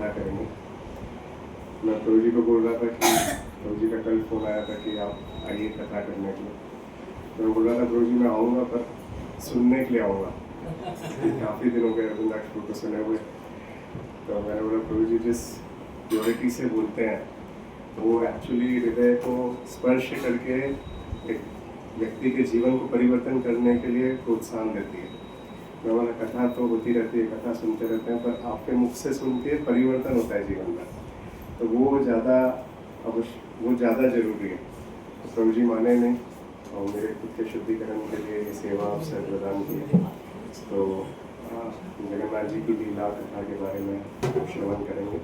चर्चा करेंगे। मैं प्रभु जी को बोल रहा था कि प्रभु जी का कल फ़ोन आया था कि आप आइए कथा करने के लिए। मैं बोल रहा था प्रभु जी मैं आऊँगा पर सुनने के लिए आऊँगा। काफ़ी दिन हो गए अरविंदाक्ष को सुने हुए। तो मैंने बोला प्रभु जी जिस प्योरिटी से बोलते हैं वो एक्चुअली हृदय को स्पर्श करके एक व्यक्ति के जीवन को परिवर्तन करने के लिए प्रोत्साहन देती है। मैं बोला कथा तो होती रहती है, कथा सुनते रहते हैं, पर आपके मुख से सुन के परिवर्तन होता है जीवन में, तो वो ज़्यादा जरूरी है। तो प्रभु जी माने नहीं और मेरे खुद के शुद्धिकरण के लिए ये सेवा अवसर प्रदान किए। तो जगन्नाथ जी की लीला कथा के बारे में श्रवण करेंगे।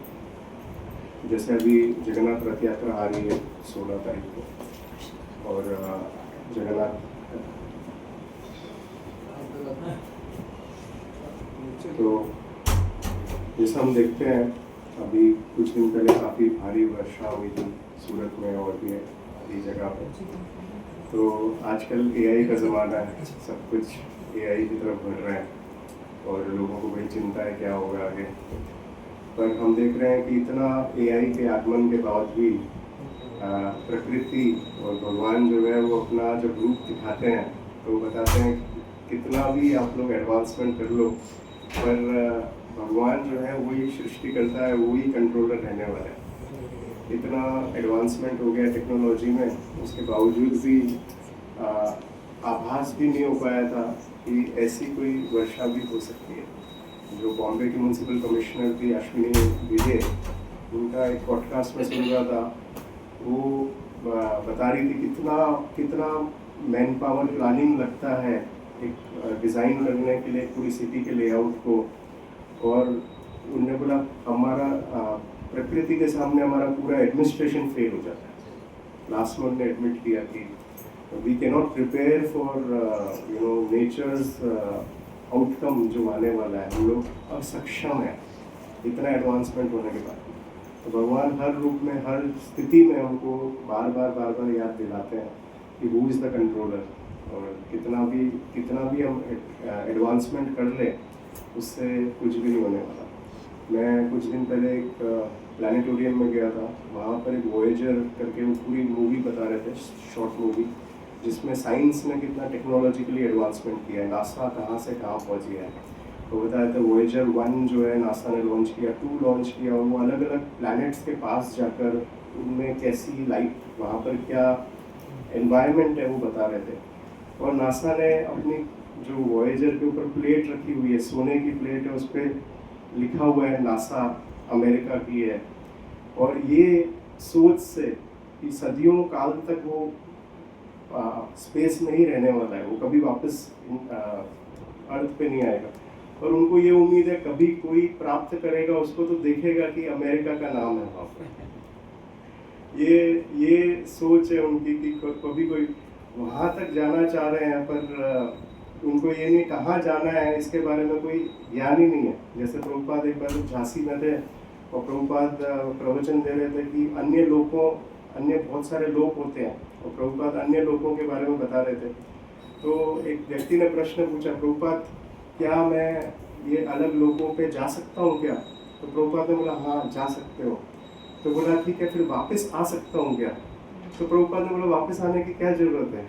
जैसे अभी जगन्नाथ रथ यात्रा आ रही है 16 तारीख को, और जगन्नाथ तो जैसा हम देखते हैं अभी कुछ दिन पहले काफ़ी भारी वर्षा हुई थी सूरत में और भी आदि जगह पर। तो आजकल एआई का ज़माना है, सब कुछ एआई की तरफ बढ़ रहा है और लोगों को बड़ी चिंता है क्या होगा आगे। पर हम देख रहे हैं कि इतना एआई के आगमन के बाद भी प्रकृति और भगवान जो है वो अपना जब रूप दिखाते हैं तो बताते हैं कितना भी आप लोग एडवांसमेंट कर लो, पर भगवान जो है वही सृष्टि करता है, वही कंट्रोलर रहने वाला है। इतना एडवांसमेंट हो गया टेक्नोलॉजी में, उसके बावजूद भी आभास भी नहीं हो पाया था कि ऐसी कोई वर्षा भी हो सकती है। जो बॉम्बे की म्यूनसिपल कमिश्नर थी अश्विनी विजय, उनका एक पॉडकास्ट में सुन रहा था, वो बता रही थी कितना मैन पावर प्लानिंग लगता है एक डिज़ाइन करने के लिए पूरी सिटी के लेआउट को। और उन्होंने बोला हमारा प्रकृति के सामने हमारा पूरा एडमिनिस्ट्रेशन फेल हो जाता है। लास्ट में उन्होंने एडमिट किया कि we cannot prepare for nature's outcome जो आने वाला है, हम लोग असक्षम है इतना एडवांसमेंट होने के बाद। तो भगवान हर रूप में हर स्थिति में हमको बार बार याद दिलाते हैं कि हु इज़ द कंट्रोलर। और कितना भी हम एडवांसमेंट कर ले उससे कुछ भी नहीं होने वाला। मैं कुछ दिन पहले एक प्लानिटोरियम में गया था, वहाँ पर एक वॉयेजर करके वो पूरी मूवी बता रहे थे, शॉर्ट मूवी, जिसमें साइंस ने कितना टेक्नोलॉजिकली एडवांसमेंट किया है, नासा कहाँ से कहाँ पहुँच गया है। तो बता रहे थे वॉयेजर 1 जो है नासा ने लॉन्च किया, 2 लॉन्च किया, और वो अलग अलग प्लैनेट्स के पास जाकर उनमें कैसी लाइफ, वहाँ पर क्या एनवायरनमेंट है वो बता रहे थे। और नासा ने अपनी जो वॉयेजर के ऊपर प्लेट रखी हुई है, सोने की प्लेट है, उस पर लिखा हुआ है नासा अमेरिका की है। और ये सोच से कि सदियों काल तक वो स्पेस में ही रहने वाला है, वो कभी वापस अर्थ पे नहीं आएगा। और उनको ये उम्मीद है कभी कोई प्राप्त करेगा उसको तो देखेगा कि अमेरिका का नाम है वहाँ पर। ये सोच है उनकी कि कभी कोई वहाँ तक जाना चाह रहे हैं, पर उनको ये नहीं कहाँ जाना है इसके बारे में कोई ज्ञान ही नहीं है। जैसे प्रभुपाद एक बार झांसी में थे और प्रभुपाद प्रवचन दे रहे थे कि अन्य बहुत सारे लोग होते हैं, और प्रभुपाद अन्य लोगों के बारे में बता रहे थे। तो एक व्यक्ति ने प्रश्न पूछा, प्रभुपाद क्या मैं ये अलग लोगों पे जा सकता हूँ क्या? तो प्रभुपाद ने बोला हाँ जा सकते हो। तो बोला ठीक है फिर वापस आ सकता हूँ क्या? तो प्रभुपाद ने बोला वापस आने की क्या ज़रूरत है?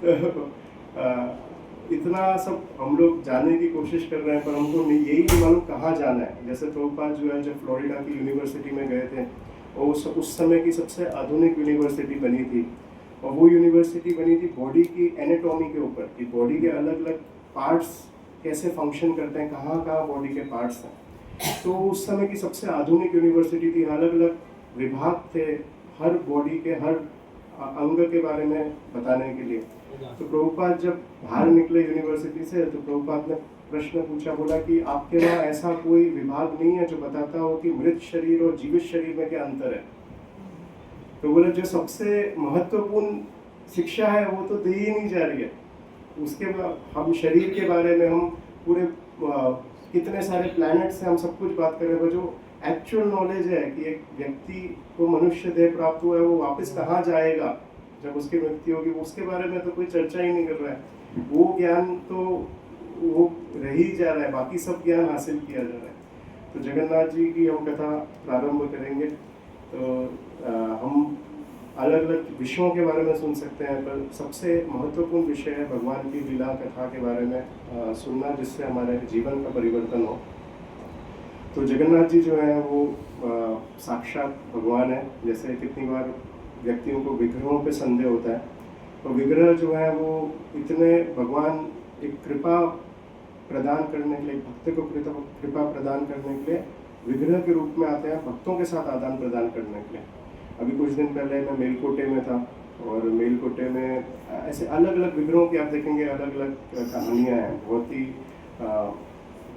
तो इतना सब हम लोग जाने की कोशिश कर रहे हैं, पर हमको यही नहीं मालूम कहाँ जाना है। जैसे प्रभुपाद जो है जब फ्लोरिडा की यूनिवर्सिटी में गए थे, और उस समय की सबसे आधुनिक यूनिवर्सिटी बनी थी, और वो यूनिवर्सिटी बनी थी बॉडी की एनाटॉमी के ऊपर, कि बॉडी के अलग अलग पार्ट्स कैसे फंक्शन करते हैं, कहाँ कहाँ बॉडी के पार्ट्स हैं। तो उस समय की सबसे आधुनिक यूनिवर्सिटी थी, अलग अलग विभाग थे हर बॉडी के हर अंग के बारे में बताने के लिए। तो प्रभुपाद जब बाहर निकले यूनिवर्सिटी से, तो प्रभुपाद ने प्रश्न पूछा, बोला कि आपके वहाँ ऐसा कोई विभाग नहीं है जो बताता हो कि मृत शरीर और जीवित शरीर में क्या अंतर है? तो बोला जो सबसे महत्वपूर्ण शिक्षा है वो तो दी ही नहीं जा रही है। उसके बाद हम शरीर के बारे में हम पूरे कितने सारे प्लैनेट से हम सब कुछ बात कर रहे हैं, जो एक्चुअल नॉलेज है कि एक व्यक्ति को मनुष्य देह प्राप्त हुआ है, वो वापस कहाँ जाएगा जब उसकी मृत्यु होगी, उसके बारे में तो कोई चर्चा ही नहीं कर रहा है। वो ज्ञान तो वो रह ही जा रहा है, बाकी सब ज्ञान हासिल किया जा रहा है। तो जगन्नाथ जी की हम कथा प्रारंभ करेंगे। तो हम अलग अलग विषयों के बारे में सुन सकते हैं, पर सबसे महत्वपूर्ण विषय है भगवान की लीला कथा के बारे में सुनना, जिससे हमारे जीवन का परिवर्तन हो। तो जगन्नाथ जी जो है वो साक्षात भगवान है। जैसे कितनी बार व्यक्तियों को विग्रहों पे संदेह होता है, तो विग्रह जो है वो इतने भगवान एक कृपा प्रदान करने के लिए, भक्त को कृपा प्रदान करने के लिए विग्रह के रूप में आते हैं, भक्तों के साथ आदान प्रदान करने के लिए। अभी कुछ दिन पहले मैं मेलकोटे में था, और मेलकोटे में ऐसे अलग अलग विग्रहों की आप देखेंगे अलग अलग कहानियाँ हैं,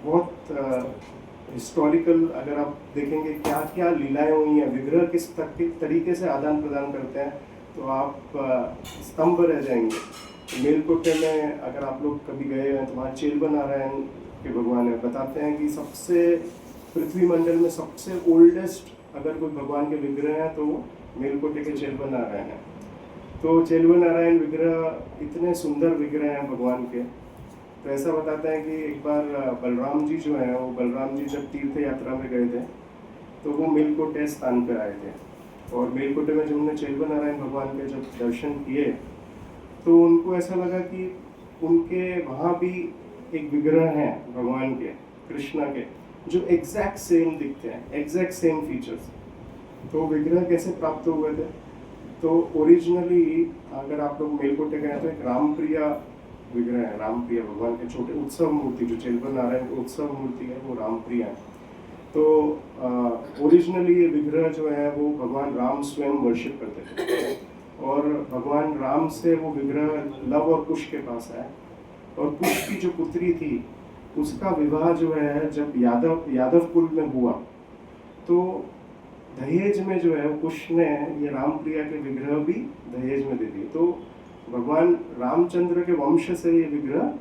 बहुत हिस्टोरिकल। अगर आप देखेंगे क्या क्या लीलाएं हुई हैं, विग्रह किस तरीके से आदान प्रदान करते हैं, तो आप स्तंभ रह जाएंगे। मेलकोटे में अगर आप लोग कभी गए हैं तो वहाँ चेलवन नारायण के भगवान है। बताते हैं कि सबसे पृथ्वी मंडल में सबसे ओल्डेस्ट अगर कोई भगवान के विग्रह हैं तो मेलकोटे के चेलवन नारायण है। तो चेलवन नारायण विग्रह इतने सुंदर विग्रह हैं भगवान के। तो ऐसा बताते हैं कि एक बार बलराम जी जो हैं, वो बलराम जी जब तीर्थ यात्रा में गए थे तो वो मेलकोटे स्थान पर आए थे, और मेलकोटे में जब उन्होंने चेलवन नारायण भगवान के जब दर्शन किए तो उनको ऐसा लगा कि उनके वहाँ भी एक विग्रह हैं भगवान के, कृष्णा के, जो एग्जैक्ट सेम दिखते हैं, एग्जैक्ट सेम फीचर्स। तो विग्रह कैसे प्राप्त हुए थे? तो ओरिजिनली अगर आप लोग मेलकोटे गए तो एक रामप्रिया विग्रह है, रामप्रिया भगवान के छोटे उत्सव मूर्ति, जो चेलवन नारायण की उत्सव मूर्ति है वो रामप्रिया है। तो ओरिजिनली ये विग्रह जो है वो भगवान राम स्वयं वर्शिप करते थे, और भगवान राम से वो विग्रह लव और कुश के पास आया, और कुश की जो पुत्री थी उसका विवाह जो है जब यादव कुल में हुआ, तो दहेज में जो है कुश ने ये रामप्रिया के विग्रह भी दहेज में दे दिए। तो भगवान रामचंद्र के वंश से ये विग्रह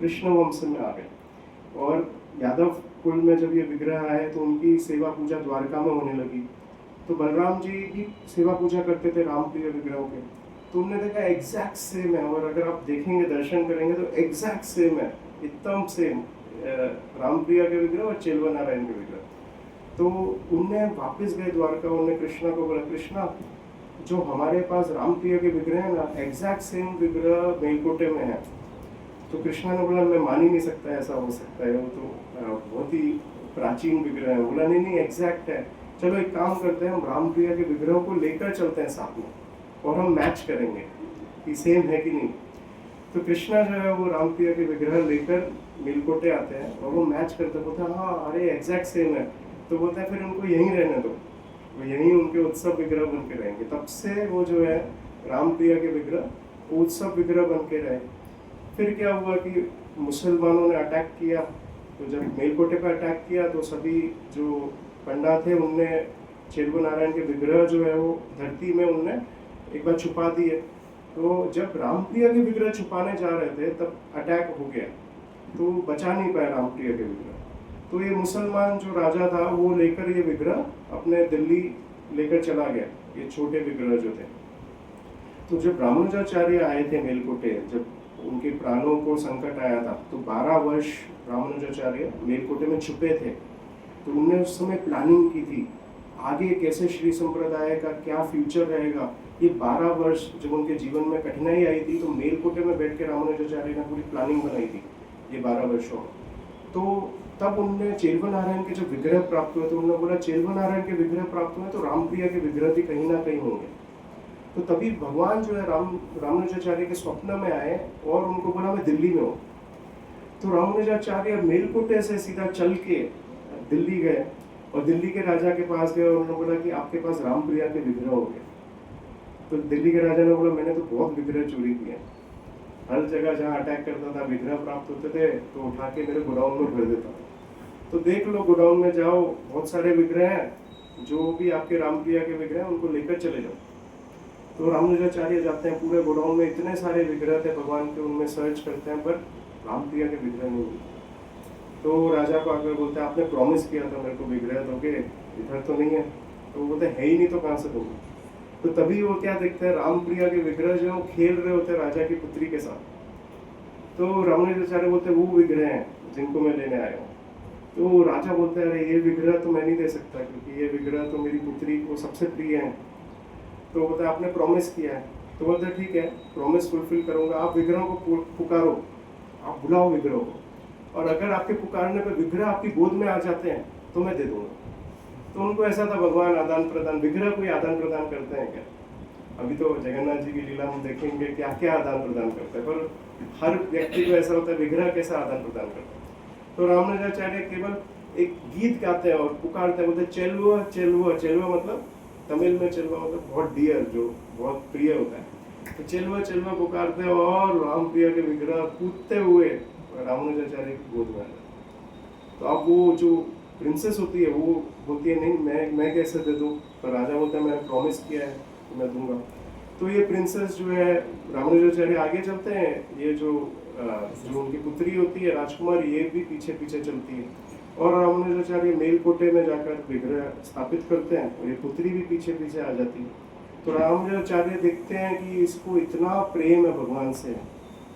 कृष्ण वंश में आ गए, और यादव कुल में जब ये विग्रह आए तो उनकी सेवा पूजा द्वारका में होने लगी। तो बलराम जी भी सेवा पूजा करते थे रामप्रिय विग्रहों के, तो उन्होंने देखा एग्जैक्ट सेम है, और अगर आप देखेंगे दर्शन करेंगे तो एग्जैक्ट सेम है, एकदम सेम रामप्रिया के विग्रह और चेलवन नारायण के विग्रह। तो उनने वापस गए द्वारका, उन्होंने कृष्णा को बोला, कृष्णा जो हमारे पास रामप्रिया के विग्रह है ना, एग्जैक्ट सेम विग्रह मेलकोटे में है। तो कृष्णा ने बोला मैं मान ही नहीं सकता ऐसा हो सकता है, वो तो बहुत ही प्राचीन विग्रह है। बोला नहीं एग्जैक्ट है, चलो एक काम करते हैं, हम रामप्रिया के विग्रह को लेकर चलते हैं साथ में, और हम मैच करेंगे कि सेम है कि नहीं। तो कृष्णा जो है वो रामप्रिया के विग्रह लेकर मेलकोटे आते हैं, और वो मैच करते, बोलते हैं हाँ अरे एग्जैक्ट सेम है। तो बोलते हैं फिर उनको यहीं रहने दो, वो यहीं उनके उत्सव विग्रह बन के रहेंगे। तब से वो जो है रामप्रिया के विग्रह उत्सव विग्रह बन के रहे। फिर क्या हुआ कि मुसलमानों ने अटैक किया, तो जब मेलकोटे पर अटैक किया तो सभी जो पंडा थे उनने चेलवन नारायण के विग्रह जो है वो धरती में उनने एक बार छुपा दिए। तो जब रामप्रिया के विग्रह छुपाने जा रहे थे तब अटैक हो गया, तो बचा नहीं पाया रामप्रिया के विग्रह। तो ये मुसलमान जो राजा था वो लेकर ये विग्रह अपने दिल्ली लेकर चला गया, ये छोटे विग्रह जो थे। तो जब रामानुजाचार्य आए थे मेलकोटे, जब उनके प्राणों को संकट आया था, तो 12 वर्ष रामानुजाचार्य मेलकोटे में छुपे थे। तो उन्होंने उस समय प्लानिंग की थी आगे कैसे श्री संप्रदाय का क्या फ्यूचर रहेगा। ये 12 वर्ष जब उनके जीवन में कठिनाई आई थी, तो मेलकोटे में बैठ के रामानुजाचार्य ने पूरी प्लानिंग बनाई थी ये 12 वर्षों में। तो तब उनने चेलवन नारायण के जो विग्रह प्राप्त हुए, तो उन्होंने बोला चेलवन नारायण के विग्रह प्राप्त हुए तो रामप्रिया के विग्रह भी कहीं ना कहीं होंगे। तो तभी भगवान जो है रामानुजाचार्य के स्वप्न में आए और उनको बोला मैं दिल्ली में हूँ। तो रामानुजाचार्य मेलकोटे से सीधा चल के दिल्ली गए, और दिल्ली के राजा के पास गए, और उन्होंने बोला कि आपके पास रामप्रिया के विग्रह हो गए। तो दिल्ली के राजा ने बोला मैंने तो बहुत विग्रह चोरी किए, हर जगह जहाँ अटैक करता था विग्रह प्राप्त होते थे तो उठा के मेरे गोडाउन में भर देता था। तो देख लो गोडाउन में जाओ, बहुत सारे विग्रह हैं, जो भी आपके रामप्रिया के विग्रह हैं उनको लेकर चले जाओ। तो रामानुजाचार्य जाते हैं, पूरे गोडाउन में इतने सारे विग्रह थे भगवान के, उनमें सर्च करते हैं पर रामप्रिया के विग्रह नहीं मिलते। तो राजा को आकर बोलते हैं आपने प्रॉमिस किया था मेरे को विग्रह दोगे, इधर तो नहीं है। तो वो बोलते है ही नहीं तो कहाँ से दोगे। तो तभी वो क्या देखते हैं, रामप्रिया के विग्रह जो खेल रहे होते हैं राजा की पुत्री के साथ। तो रामानुजाचार्य बोलते हैं वो विग्रह हैं जिनको मैं लेने आया हूँ। तो राजा बोलता है अरे ये विग्रह तो मैं नहीं दे सकता, क्योंकि ये विग्रह तो मेरी पुत्री को सबसे प्रिय है। तो बोलता है आपने प्रॉमिस किया है। तो बोलता है ठीक है, प्रॉमिस फुलफिल करूंगा, आप विग्रह को पुकारो, आप बुलाओ विग्रह को, और अगर आपके पुकारने पर विग्रह आपकी गोद में आ जाते हैं तो मैं दे दूंगा। तो उनको ऐसा था भगवान आदान प्रदान, विग्रह कोई आदान प्रदान करते हैं क्या? अभी तो जगन्नाथ जी की लीला में देखेंगे क्या क्या आदान प्रदान करते हैं, पर हर व्यक्ति को ऐसा होता है विग्रह कैसा आदान प्रदान करता है। तो रामानुजाचार्य केवल एक गीत गाते हैं और पुकारते हैं, बोलते चेलुआ चेलुआ, चेलुआ मतलब तमिल में चेलुआ मतलब बहुत डियर, जो बहुत प्रिय होता है। तो चेलुआ चेलुआ पुकारते हैं और राम प्रिया के विग्रह कूदते हुए रामानुजाचार्य की गोद में आ जाते। तो अब वो जो प्रिंसेस होती है वो बोलती है नहीं मैं कैसे दे दूँ? तो राजा बोलता है मैंने प्रॉमिस किया है तो मैं दूंगा। तो ये प्रिंसेस जो है रामानुजाचार्य आगे चलते हैं, ये जो उनकी पुत्री होती है राजकुमार, ये भी पीछे पीछे चलती है, और रामानुजाचार्य मेलकोटे में जाकर विग्रह स्थापित करते हैं और ये पुत्री भी पीछे पीछे आ जाती है। तो रामानुजाचार्य देखते हैं कि इसको इतना प्रेम है भगवान से,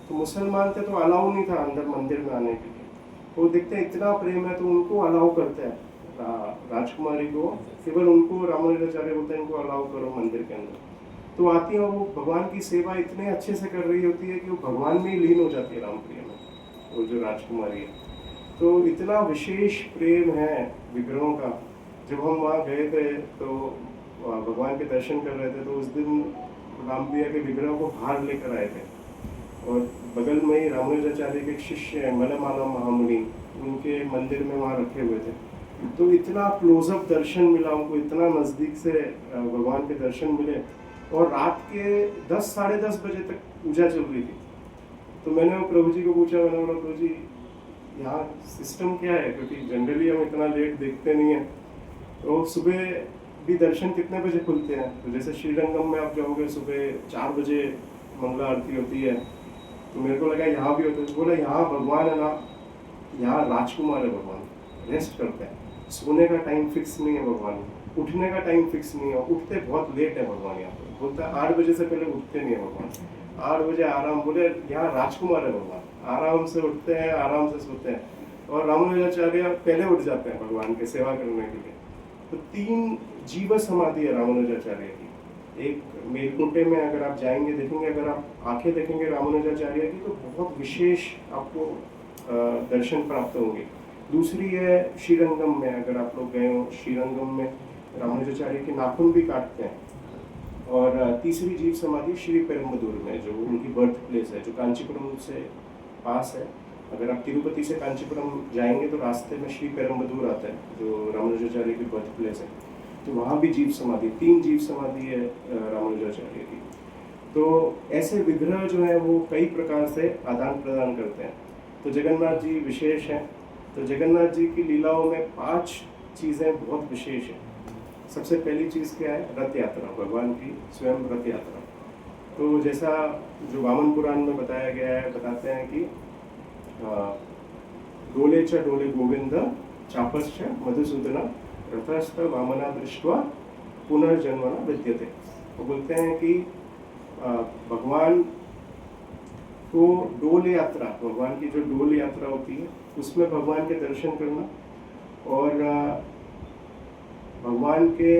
तो मुसलमान थे तो अलाउ नहीं था अंदर मंदिर में आने के लिए, वो देखते हैं इतना प्रेम है तो उनको अलाउ करते हैं, राजकुमारी को, केवल उनको रामानुजाचार्य बोलते हैं इनको अलाउ करो मंदिर के अंदर। तो आती है, वो भगवान की सेवा इतने अच्छे से कर रही होती है कि वो भगवान में ही लीन हो जाती है रामप्रिया में, वो जो राजकुमारी है। तो इतना विशेष प्रेम है विग्रहों का। जब हम वहाँ गए थे तो भगवान के दर्शन कर रहे थे, तो उस दिन रामप्रिया के विग्रह को बाहर लेकर आए थे, और बगल में ही रामानुजाचार्य के एक शिष्य है मलमाला महामुनि, उनके मंदिर में वहाँ रखे हुए थे। तो इतना क्लोजअप दर्शन मिला उनको, इतना नज़दीक से भगवान के दर्शन मिले, और रात के 10 साढ़े 10 बजे तक पूजा चल रही थी। तो मैंने वो प्रभु जी को पूछा, मैंने बोला प्रभु जी यहाँ सिस्टम क्या है, क्योंकि जनरली हम इतना लेट देखते नहीं हैं। तो सुबह भी दर्शन कितने बजे खुलते हैं? तो जैसे श्रीरंगम में आप जाओगे सुबह 4 बजे मंगला आरती होती है, तो मेरे को लगा यहाँ भी होता है। बोला यहाँ भगवान है ना, यहाँ राजकुमार है भगवान, रेस्ट करते हैं, सोने का टाइम फिक्स नहीं है भगवान, उठने का टाइम फिक्स नहीं है, उठते बहुत लेट है भगवान यहाँ पर। बोलता है 8 बजे से पहले उठते नहीं है भगवान, 8 बजे आराम, बोले यहाँ राजकुमार है भगवान, आराम से उठते हैं आराम से सोते हैं। और रामानुजाचार्य पहले उठ जाते हैं भगवान की सेवा करने के लिए। तो 3 जीव समाधि है रामानुजाचार्य की। एक मेलकोटे में अगर आप जाएंगे देखेंगे, अगर आप आंखें देखेंगे रामानुजाचार्य की, तो बहुत विशेष आपको दर्शन प्राप्त होंगे। दूसरी है श्रीरंगम में, अगर आप लोग गए हो श्रीरंगम में रामानुजाचार्य के नाखून भी काटते हैं। और तीसरी जीव समाधि श्री पेरुम्बदूर में, जो उनकी बर्थ प्लेस है, जो कांचीपुरम से पास है। अगर आप तिरुपति से कांचीपुरम जाएंगे तो रास्ते में श्री पेरुम्बदूर आता है, जो रामानुजाचार्य की बर्थ प्लेस है। तो वहाँ भी जीव समाधि, 3 जीव समाधि है रामानुजाचार्य की। तो ऐसे विग्रह जो है वो कई प्रकार से आदान प्रदान करते हैं। तो जगन्नाथ जी विशेष हैं। तो जगन्नाथ जी की लीलाओं में 5 चीज़ें बहुत विशेष हैं। सबसे पहली चीज़ क्या है? रथ यात्रा, भगवान की स्वयं रथ यात्रा। तो जैसा जो वामन पुराण में बताया गया है, बताते हैं कि डोले च डोले गोविंद चापश्च मधुसूदन रथस्थ वामना दृष्ट्वा पुनर्जन्मना विद्यते। वो बोलते हैं कि भगवान को डोल यात्रा, भगवान की जो डोल यात्रा होती है उसमें भगवान के दर्शन करना, और भगवान के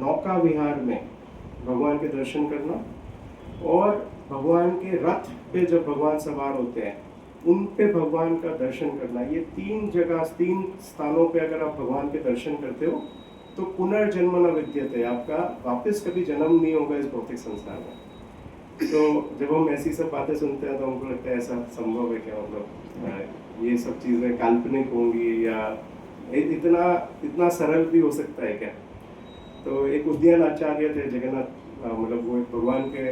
नौका विहार में भगवान के दर्शन करना, और भगवान के रथ पे जब भगवान सवार होते हैं उन पे भगवान का दर्शन करना। ये 3 जगह, 3 स्थानों पे अगर आप भगवान के दर्शन करते हो तो पुनर्जन्म न विद्यते, आपका वापस कभी जन्म नहीं होगा इस भौतिक संसार में। तो जब हम ऐसी सब बातें सुनते हैं तो हमको लगता है ऐसा संभव है क्या? मतलब ये सब चीज़ें काल्पनिक होंगी या इतना सरल भी हो सकता है क्या? तो एक उद्यान आचार्य थे जगन्नाथ, मतलब वो भगवान के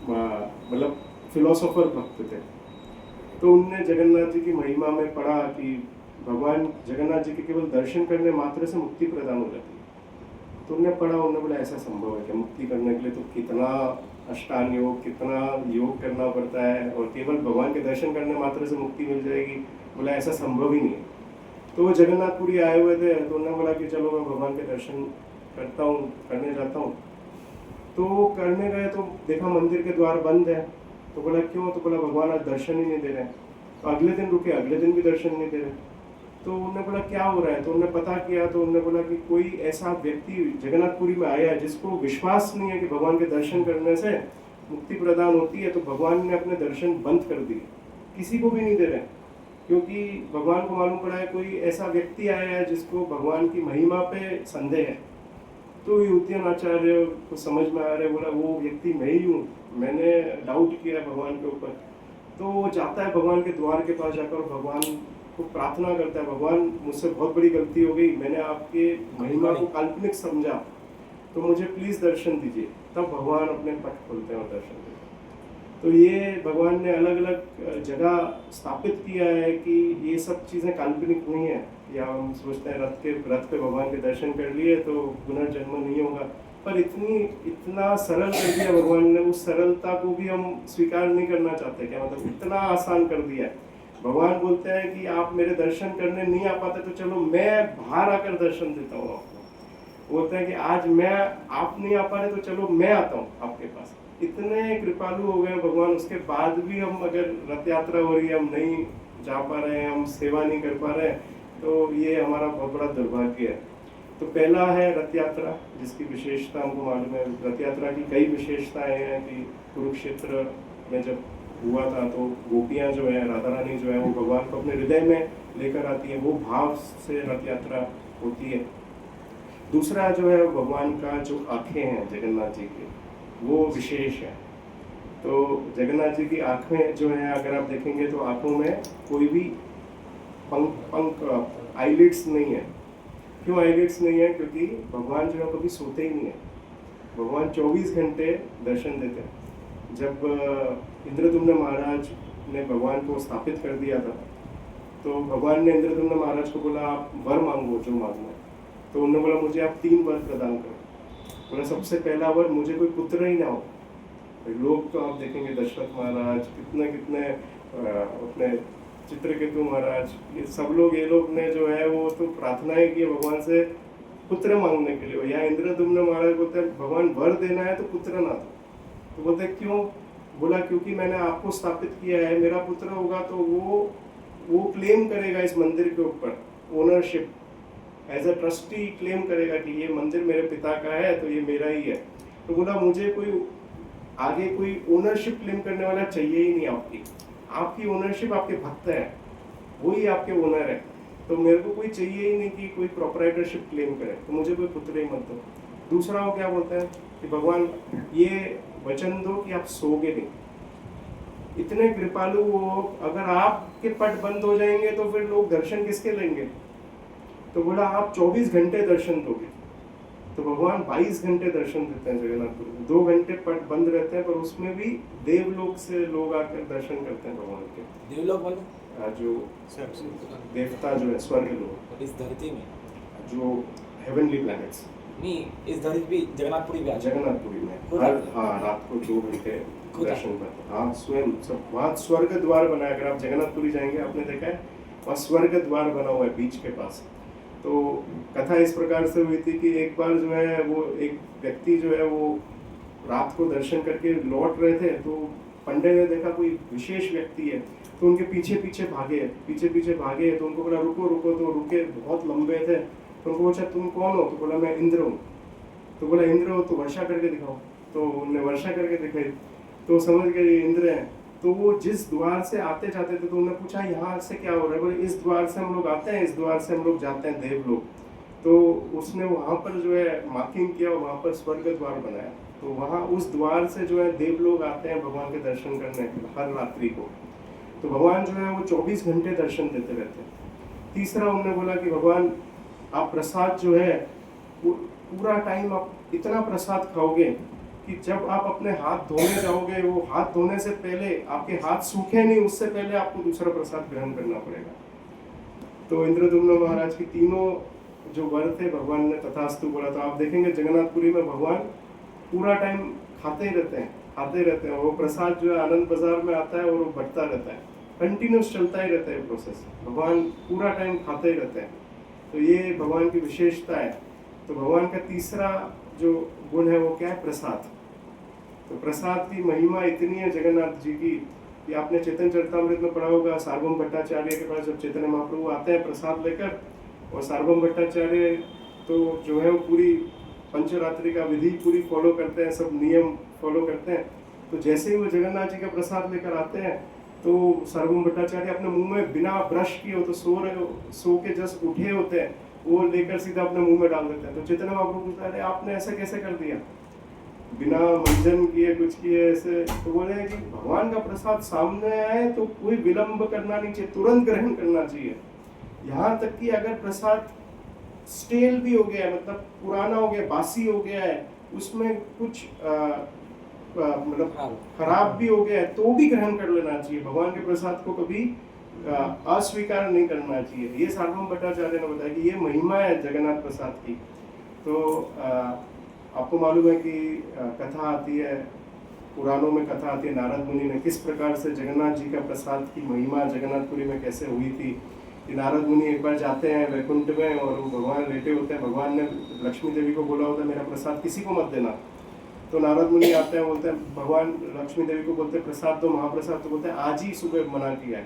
मतलब फिलोसोफर भक्त थे। तो उनने जगन्नाथ जी की महिमा में पढ़ा कि भगवान जगन्नाथ जी के केवल दर्शन करने मात्र से मुक्ति प्रदान हो जाती है। तो उन्होंने पढ़ा, उन्होंने बोला ऐसा संभव है कि मुक्ति करने के लिए तो कितना अष्टांग योग, कितना योग करना पड़ता है, और केवल भगवान के दर्शन करने मात्र से मुक्ति मिल जाएगी? बोला ऐसा संभव ही नहीं है। तो वो जगन्नाथपुरी आए हुए थे, तो उन्होंने बोला कि चलो मैं भगवान के दर्शन करने जाता हूँ। तो करने गए तो देखा मंदिर के द्वार बंद है। तो बोला क्यों? तो बोला भगवान आज दर्शन ही नहीं दे रहे हैं। तो अगले दिन रुके, अगले दिन भी दर्शन नहीं दे रहे। तो उन्होंने बोला क्या हो रहा है, तो उन्होंने पता किया तो उन्होंने बोला कि कोई ऐसा व्यक्ति जगन्नाथपुरी में आया है जिसको विश्वास नहीं है कि भगवान के दर्शन करने से मुक्ति प्रदान होती है, तो भगवान ने अपने दर्शन बंद कर दिए, किसी को भी नहीं दे रहे, क्योंकि भगवान को मालूम पड़ा है कोई ऐसा व्यक्ति आया है जिसको भगवान की महिमा पे संदेह है। तो युतियन आचार्य को समझ में आ रहा है, बोला वो व्यक्ति मैं ही हूँ, मैंने डाउट किया भगवान के ऊपर। तो वो जाता है भगवान के द्वार के पास जाकर भगवान को प्रार्थना करता है, भगवान मुझसे बहुत बड़ी गलती हो गई, मैंने आपके महिमा को काल्पनिक समझा, तो मुझे प्लीज दर्शन दीजिए। तब भगवान अपने पट खोलते हैं और दर्शन देते हैं। तो ये भगवान ने अलग अलग जगह स्थापित किया है कि ये सब चीज़ें काल्पनिक नहीं है, या हम सोचते हैं रथ पे भगवान के दर्शन कर लिए तो पुनर्जन्म नहीं होगा, पर इतना सरल कर दिया भगवान ने, उस सरलता को भी हम स्वीकार नहीं करना चाहते। क्या मतलब इतना आसान कर दिया है। भगवान बोलते हैं कि आप मेरे दर्शन करने नहीं आ पाते तो चलो मैं बाहर आकर दर्शन देता हूँ आपको। बोलते हैं कि आज मैं आप नहीं आ पा रहे तो चलो मैं आता हूँ आपके पास। इतने कृपालु हो गए भगवान, उसके बाद भी हम अगर रथ यात्रा हो रही है हम नहीं जा पा रहे हैं, हम सेवा नहीं कर पा रहे हैं, तो ये हमारा बहुत बड़ा दुर्भाग्य है। तो पहला है रथ यात्रा, जिसकी विशेषता हमको मालूम है। रथ यात्रा की कई विशेषताएं हैं कि कुरुक्षेत्र में जब हुआ था तो गोपियां जो है, राधा रानी जो है, वो भगवान को अपने हृदय में लेकर आती है, वो भाव से रथ यात्रा होती है। दूसरा जो है भगवान का जो आँखें हैं जगन्नाथ जी की, वो विशेष है। तो जगन्नाथ जी की आँखें जो है अगर आप देखेंगे तो आँखों में कोई भी पंख आईलिड्स नहीं है। क्यों आईलिड्स नहीं है? क्योंकि भगवान जो है कभी सोते ही नहीं है, भगवान 24 घंटे दर्शन देते हैं। जब इंद्रदुम्न महाराज ने भगवान को स्थापित कर दिया था तो भगवान ने इंद्रदुम्न महाराज को बोला आप वर मांगो जो मांगना है। तो उन्होंने बोला मुझे आप 3 वर प्रदान करो। बोला सबसे पहला वर मुझे कोई पुत्र ही ना हो। लोग तो आप देखेंगे दशरथ महाराज कितने अपने चित्रकेतु महाराज, ये सब लोग, ये लोग ने जो है वो तो प्रार्थनाएं की भगवान से पुत्र मांगने के लिए। या इंद्रदुम्न महाराज बोलते हैं भगवान वर देना है तो पुत्र ना दो। तो बोलते क्यों? बोला क्योंकि मैंने आपको स्थापित किया है, मेरा पुत्र होगा तो वो क्लेम करेगा इस मंदिर के ऊपर ownership, as a trustee claim करेगा कि ये मंदिर मेरे पिता का है तो ये मेरा ही है। तो बोला मुझे कोई आगे कोई ओनरशिप क्लेम करने वाला चाहिए ही नहीं। आपकी ओनरशिप आपके भक्त है, वही आपके ओनर है, तो मेरे को कोई चाहिए ही नहीं कि कोई प्रोपराइटरशिप क्लेम करे, तो मुझे कोई पुत्र ही मत दो। दूसरा वो क्या बोलते हैं कि भगवान ये वचन दो कि आप सोगे नहीं। इतने कृपालु हो, अगर आपके पट बंद हो जाएंगे तो फिर लोग दर्शन किसके लेंगे? तो बोला आप 24 घंटे दर्शन दोगे। तो भगवान 22 घंटे दर्शन देते हैं जगन्नाथपुरी में। 2 घंटे पट बंद रहते हैं, पर उसमें भी देवलोक से लोग आकर दर्शन करते हैं भगवान के। देवलोक बोलो, जो देवता जो है स्वर्ग लोग, इस धरती में जो हेवनली प्लैनेट्स, नहीं इस धरती पे जगन्नाथपुरी में, जगन्नाथपुरी में हर रात को 2 घंटे दर्शन करते हैं। हाँ स्वयं सब वहाँ स्वर्ग द्वार बना है। अगर आप जगन्नाथपुरी जाएंगे आपने देखा है वहाँ स्वर्ग द्वार बना हुआ है बीच के पास। तो कथा इस प्रकार से हुई थी कि एक बार जो है वो एक व्यक्ति जो है वो रात को दर्शन करके लौट रहे थे, तो पंडे ने देखा कोई विशेष व्यक्ति है, तो उनके पीछे पीछे भागे। तो उनको बोला रुको रुको, तो रुके, बहुत लंबे थे। तो उनको पूछा तुम कौन हो? तो बोला मैं इंद्र हूँ। तो बोला इंद्र हो तो वर्षा करके दिखाओ। तो उन्होंने वर्षा करके दिखाई, तो समझ गए इंद्र हैं। तो वो जिस द्वार से आते जाते थे तो उन्होंने पूछा यहाँ से क्या हो रहा है? बोले इस द्वार से हम लोग आते हैं, इस द्वार से हम लोग जाते हैं देवलोक। तो उसने वहाँ पर जो है मार्किंग किया, वहाँ पर स्वर्ग द्वार बनाया। तो वहाँ उस द्वार से जो है देवलोग आते हैं भगवान के दर्शन करने हर रात्रि को। तो भगवान जो है वो 24 घंटे दर्शन देते रहते हैं। तीसरा उन्होंने बोला कि भगवान आप प्रसाद जो है पूरा टाइम आप इतना प्रसाद खाओगे कि जब आप अपने हाथ धोने जाओगे, वो हाथ धोने से पहले आपके हाथ सूखे नहीं, उससे पहले आपको दूसरा प्रसाद ग्रहण करना पड़ेगा। तो इंद्रदुम्न महाराज की तीनों जो वर थे भगवान ने तथास्तु बोला। तो आप देखेंगे जगन्नाथपुरी में भगवान पूरा टाइम खाते ही रहते हैं। वो प्रसाद जो है आनंद बाजार में आता है और वो बढ़ता रहता है, कंटिन्यूस चलता ही रहता है प्रोसेस। भगवान पूरा टाइम खाते ही रहते हैं। तो ये भगवान की विशेषता है। तो भगवान का तीसरा जो गुण है वो क्या है? प्रसाद। तो प्रसाद की महिमा इतनी है जगन्नाथ जी की कि आपने चैतन्य चरितमृत में पढ़ा होगा, सार्वभौम भट्टाचार्य के पास जब चैतन्य महाप्रभु आते हैं प्रसाद लेकर, और सार्वभौम भट्टाचार्य तो जो है वो पूरी पंचरात्रि का विधि पूरी फॉलो करते हैं, सब नियम फॉलो करते हैं। तो जैसे ही वो जगन्नाथ जी का प्रसाद लेकर आते हैं तो सार्वभौम भट्टाचार्य अपने मुंह में बिना ब्रश किए हो, तो सो के जस्ट उठे होते हैं, वो लेकर सीधा अपने मुंह में डाल देते हैं। तो चैतन्य महाप्रभु पूछता है, अरे आपने ऐसा कैसे कर दिया, बिना मंजन किए कुछ किए ऐसे? तो बोले हैं कि भगवान का प्रसाद सामने आए तो कोई विलंब करना नहीं चाहिए, तुरंत ग्रहण करना चाहिए। यहाँ तक कि अगर प्रसाद स्टेल भी हो गया है, मतलब पुराना हो गया, बासी हो गया है, उसमें कुछ मतलब खराब भी हो गया है, तो भी ग्रहण कर लेना चाहिए। भगवान के प्रसाद को कभी अस्वीकार नहीं करना चाहिए। ये सार्वभौम भट्टाचार्य ने बताया कि ये महिमा है जगन्नाथ प्रसाद की। तो आपको मालूम है कि कथा आती है, पुराणों में कथा आती है, नारद मुनि ने किस प्रकार से जगन्नाथ जी का प्रसाद की महिमा जगन्नाथपुरी में कैसे हुई थी। कि नारद मुनि एक बार जाते हैं वैकुंठ में और भगवान लेटे होते हैं, भगवान ने लक्ष्मी देवी को बोला होता है मेरा प्रसाद किसी को मत देना। तो नारद मुनि आते हैं, बोलते हैं, भगवान लक्ष्मी देवी को बोलते हैं प्रसाद दो, महाप्रसाद। तो बोलते हैं आज ही सुबह मना किया है।